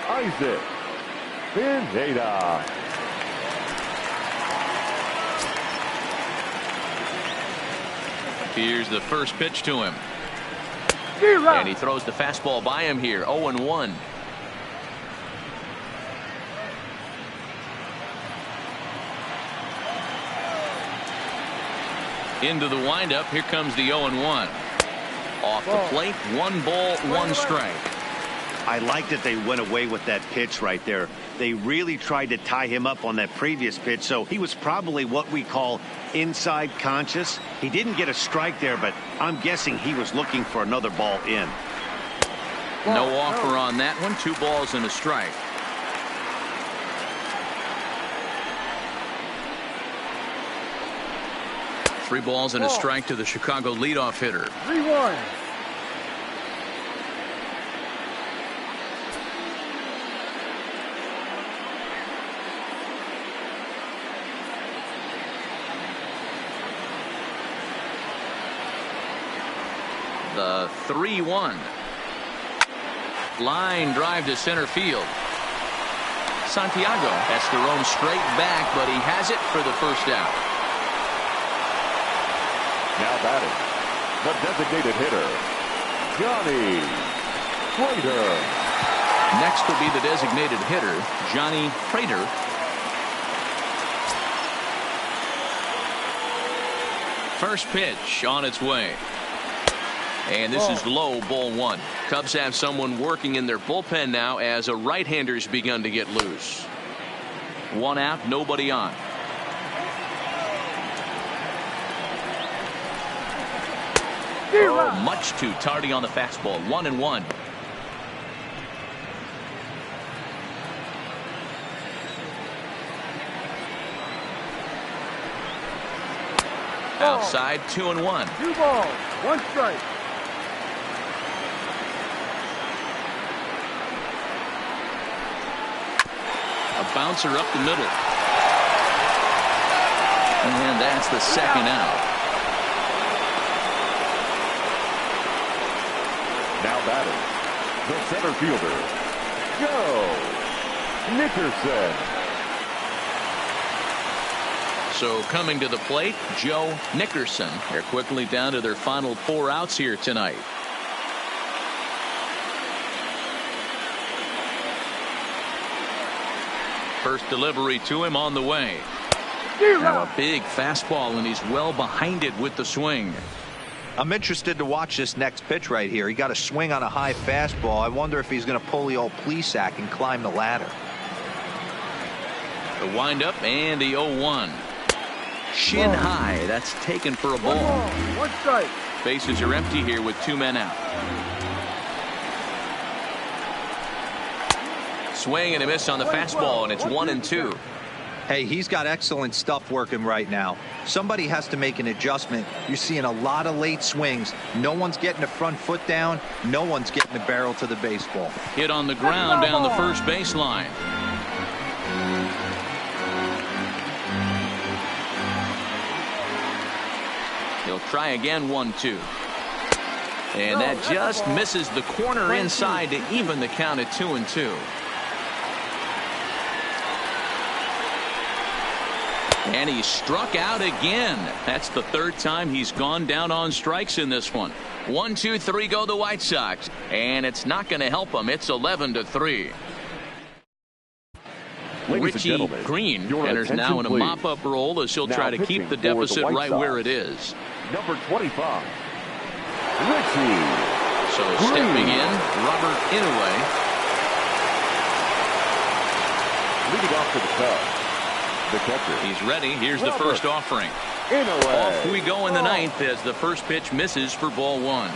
Isaac Pineda. Here's the first pitch to him. And he throws the fastball by him here. 0-1. Into the windup. Here comes the 0-1. Off the plate. 1 ball, 1 strike. I like that they went away with that pitch right there. They really tried to tie him up on that previous pitch, so he was probably what we call inside conscious. He didn't get a strike there, but I'm guessing he was looking for another ball in. No offer on that one. 2 balls and a strike. Three balls and a strike to the Chicago leadoff hitter. 3-1. The 3-1. Line drive to center field. Santiago has to roam straight back, but he has it for the first out. Now batting, the designated hitter, Johnny Prater. Next will be the designated hitter, Johnny Prater. First pitch on its way. And this is low, ball 1. Cubs have someone working in their bullpen now as a right-hander's begun to get loose. 1 out, nobody on. Oh, much too tardy on the fastball. 1-1. Outside, 2-1. 2 balls, 1 strike. A bouncer up the middle. And that's the second out. Now batting, The center fielder, Joe Nickerson. So coming to the plate, Joe Nickerson. They're quickly down to their final 4 outs here tonight. First delivery to him on the way. Now a big fastball, and he's well behind it with the swing. I'm interested to watch this next pitch right here. He got a swing on a high fastball. I wonder if he's going to pull the old Plesac and climb the ladder. The windup and the 0-1. Shin high. That's taken for a ball. 1 strike. Bases are empty here with 2 men out. Swing and a miss on the fastball, and it's 1-2. Hey, he's got excellent stuff working right now. Somebody has to make an adjustment. You're seeing a lot of late swings. No one's getting the front foot down. No one's getting the barrel to the baseball. Hit on the ground down the first baseline. He'll try again, 1-2. And that just misses the corner inside to even the count at 2-2. And he struck out again. That's the 3rd time he's gone down on strikes in this one. 1, 2, 3 go the White Sox. And it's not going to help them. It's 11-3. Richie Green enters now in a mop-up role as he'll try to keep the deficit right where it is. Number 25, Richie. So stepping in, Robert Inouye. Leading off to the Cubs, the catcher. He's ready. Here's the first offering. Off we go in the 9th as the first pitch misses for ball 1.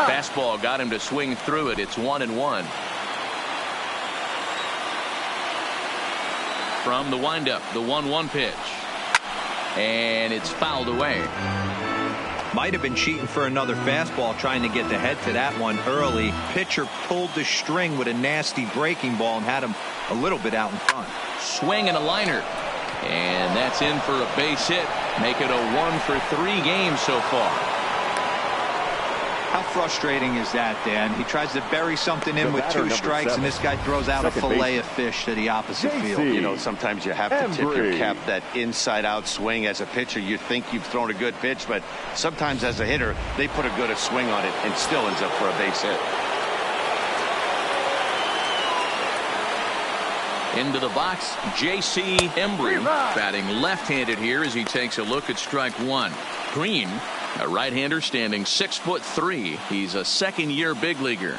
Fastball got him to swing through it. It's 1-1. From the windup, the 1-1 pitch. And it's fouled away. Might have been cheating for another fastball, trying to get the head to that one early. Pitcher pulled the string with a nasty breaking ball and had him a little bit out in front. Swing and a liner. And that's in for a base hit. Make it a 1 for 3 games so far. How frustrating is that, Dan? He tries to bury something in with 2 strikes, and this guy throws out a fillet of fish to the opposite field. You know, sometimes you have to tip your cap that inside-out swing. As a pitcher, you think you've thrown a good pitch, but sometimes as a hitter, they put a good swing on it and still ends up for a base hit. Into the box, J.C. Embry, batting left-handed here as he takes a look at strike 1. Green, a right-hander, standing 6'3". He's a second-year big leaguer.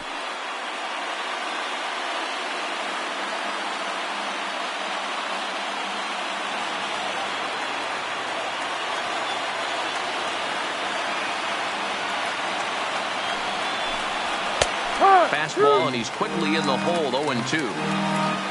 Fastball, and he's quickly in the hole. 0-2.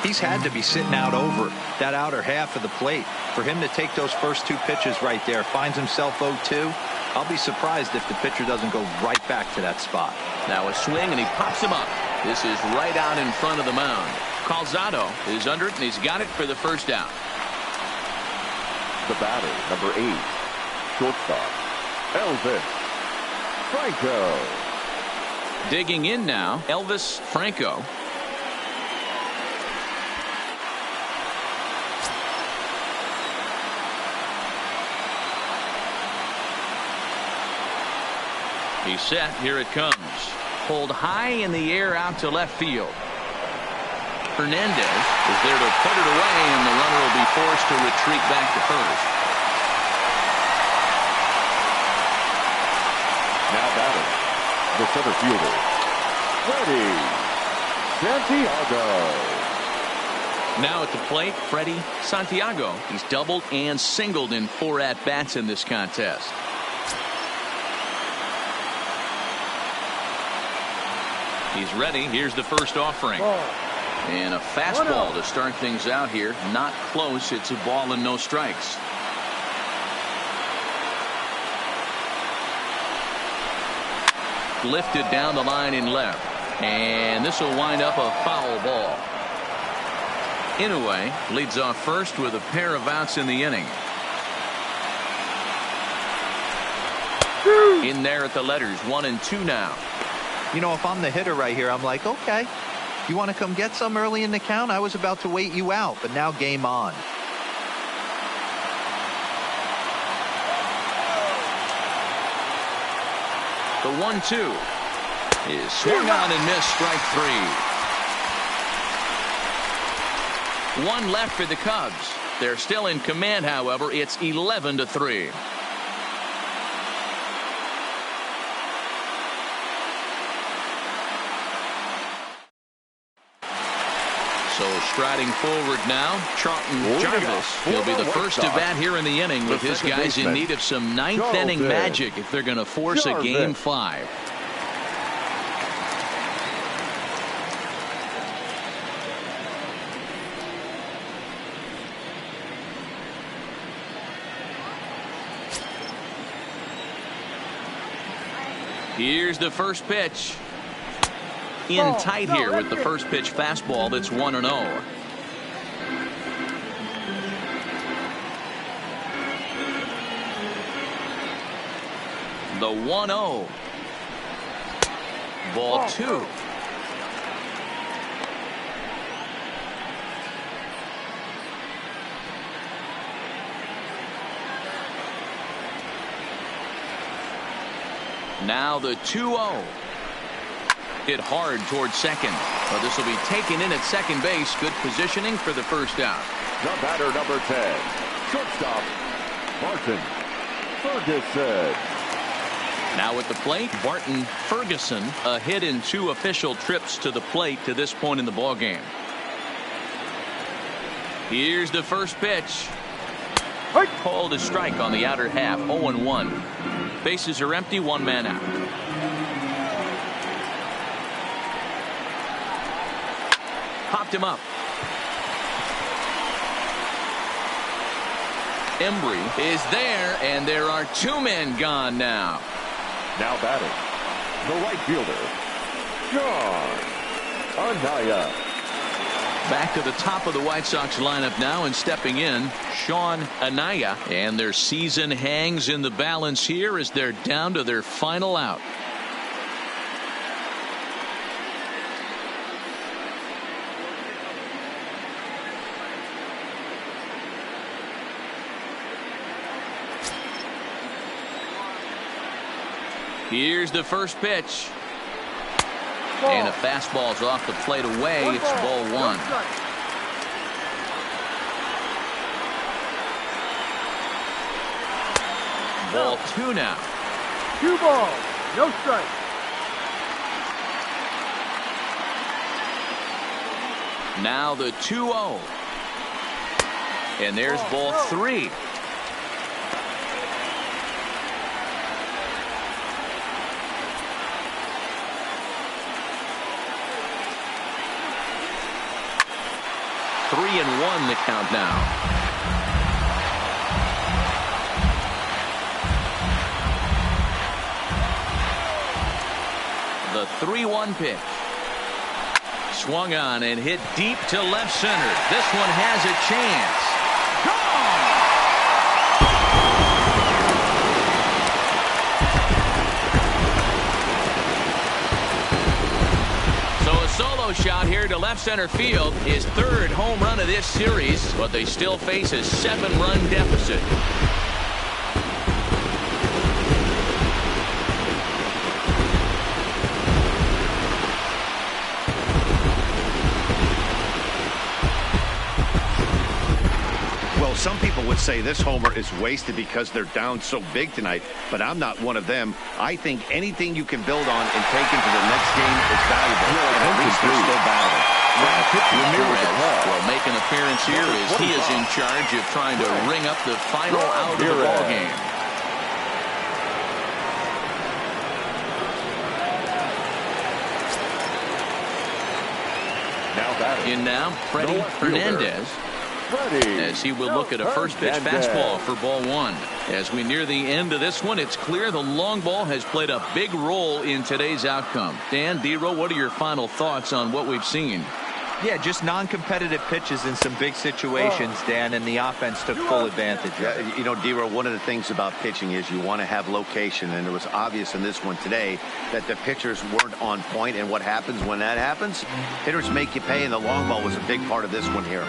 He's had to be sitting out over that outer half of the plate. For him to take those first 2 pitches right there, finds himself 0-2. I'll be surprised if the pitcher doesn't go right back to that spot. Now a swing, and he pops him up. This is right out in front of the mound. Calzado is under it, and he's got it for the first out. The batter, number 8, shortstop, Elvis Franco. Digging in now, Elvis Franco. He's set. Here it comes. Pulled high in the air out to left field. Hernandez is there to put it away, and the runner will be forced to retreat back to first. Now batting, the center fielder, Freddie Santiago. Now at the plate, Freddie Santiago. He's doubled and singled in 4 at-bats in this contest. He's ready. Here's the first offering. And a fastball to start things out here. Not close. It's a ball and no strikes. Lifted down the line in left. And this will wind up a foul ball. Inouye leads off first with a pair of outs in the inning. In there at the letters, 1-2 now. You know, if I'm the hitter right here, I'm like, okay, you want to come get some early in the count? I was about to wait you out, but now game on. The 1-2 is swung on and missed, strike 3. One left for the Cubs. They're still in command, however. It's 11-3. So striding forward now, Charlton Jarvis. He'll be the first to bat here in the inning with his guys in need of some ninth inning magic if they're going to force a game 5. Here's the first pitch. In tight here with the first pitch fastball that's 1-0. The 1-0. Ball 2. Now the 2-0. Hit hard towards second. But this will be taken in at second base. Good positioning for the first out. The batter, number 10, shortstop, Barton Ferguson. Now at the plate, Barton Ferguson, a hit in 2 official trips to the plate to this point in the ball game. Here's the first pitch. Called a strike on the outer half. 0-1. Bases are empty. 1 man out. Popped him up. Embry is there, and there are 2 men gone now. Now batting, the right fielder, Sean Anaya. Back to the top of the White Sox lineup now, and stepping in, Sean Anaya. And their season hangs in the balance here as they're down to their final out. Here's the first pitch. And a fastball's off the plate away. It's ball 1. Ball 2 now. 2 balls, no strike. Now the 2-0. And there's ball 3. Three and 1 the count now. The 3-1 pitch. Swung on and hit deep to left center. This one has a chance. Solo shot here to left center field, his 3rd home run of this series, but they still face a 7-run deficit. Well, some people would say this homer is wasted because they're down so big tonight, but I'm not one of them. I think anything you can build on and take into the next game is valuable, and at least they're still battling. Ramirez will make an appearance here as he is in charge of trying to ring up the final out of the ball game. In now, Freddie Hernandez. As he will look at a first pitch fastball for ball 1. As we near the end of this one, it's clear the long ball has played a big role in today's outcome. Dan, D-Row, what are your final thoughts on what we've seen? Yeah, just non-competitive pitches in some big situations, Dan, and the offense took full advantage of it. Yeah, you know, D-Row, one of the things about pitching is you want to have location, and it was obvious in this one today that the pitchers weren't on point, and what happens when that happens? Hitters make you pay, and the long ball was a big part of this one here.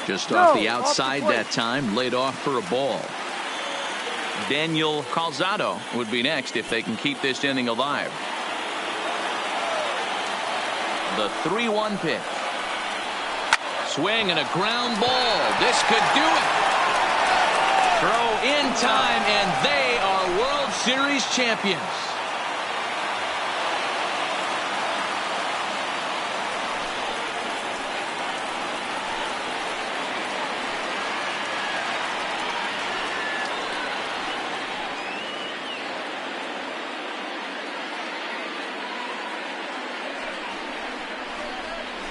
Just off the outside that time, laid off for a ball. Daniel Calzado would be next if they can keep this inning alive. The 3-1 pitch. Swing and a ground ball. This could do it. Throw in time, and they are World Series champions.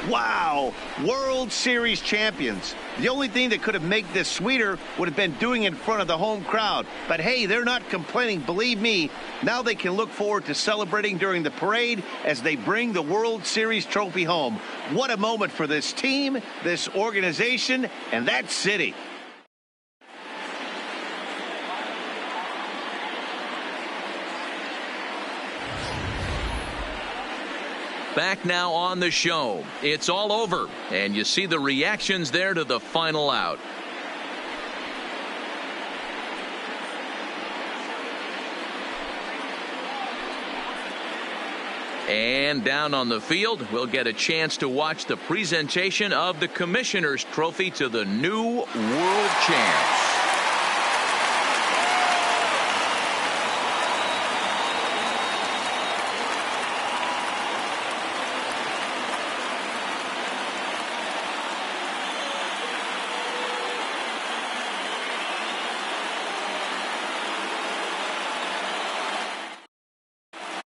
Wow, World Series champions. The only thing that could have made this sweeter would have been doing it in front of the home crowd. But hey, they're not complaining, believe me. Now they can look forward to celebrating during the parade as they bring the World Series trophy home. What a moment for this team, this organization, and that city. Back now on the show. It's all over, and you see the reactions there to the final out. And down on the field, we'll get a chance to watch the presentation of the Commissioner's Trophy to the new world champs.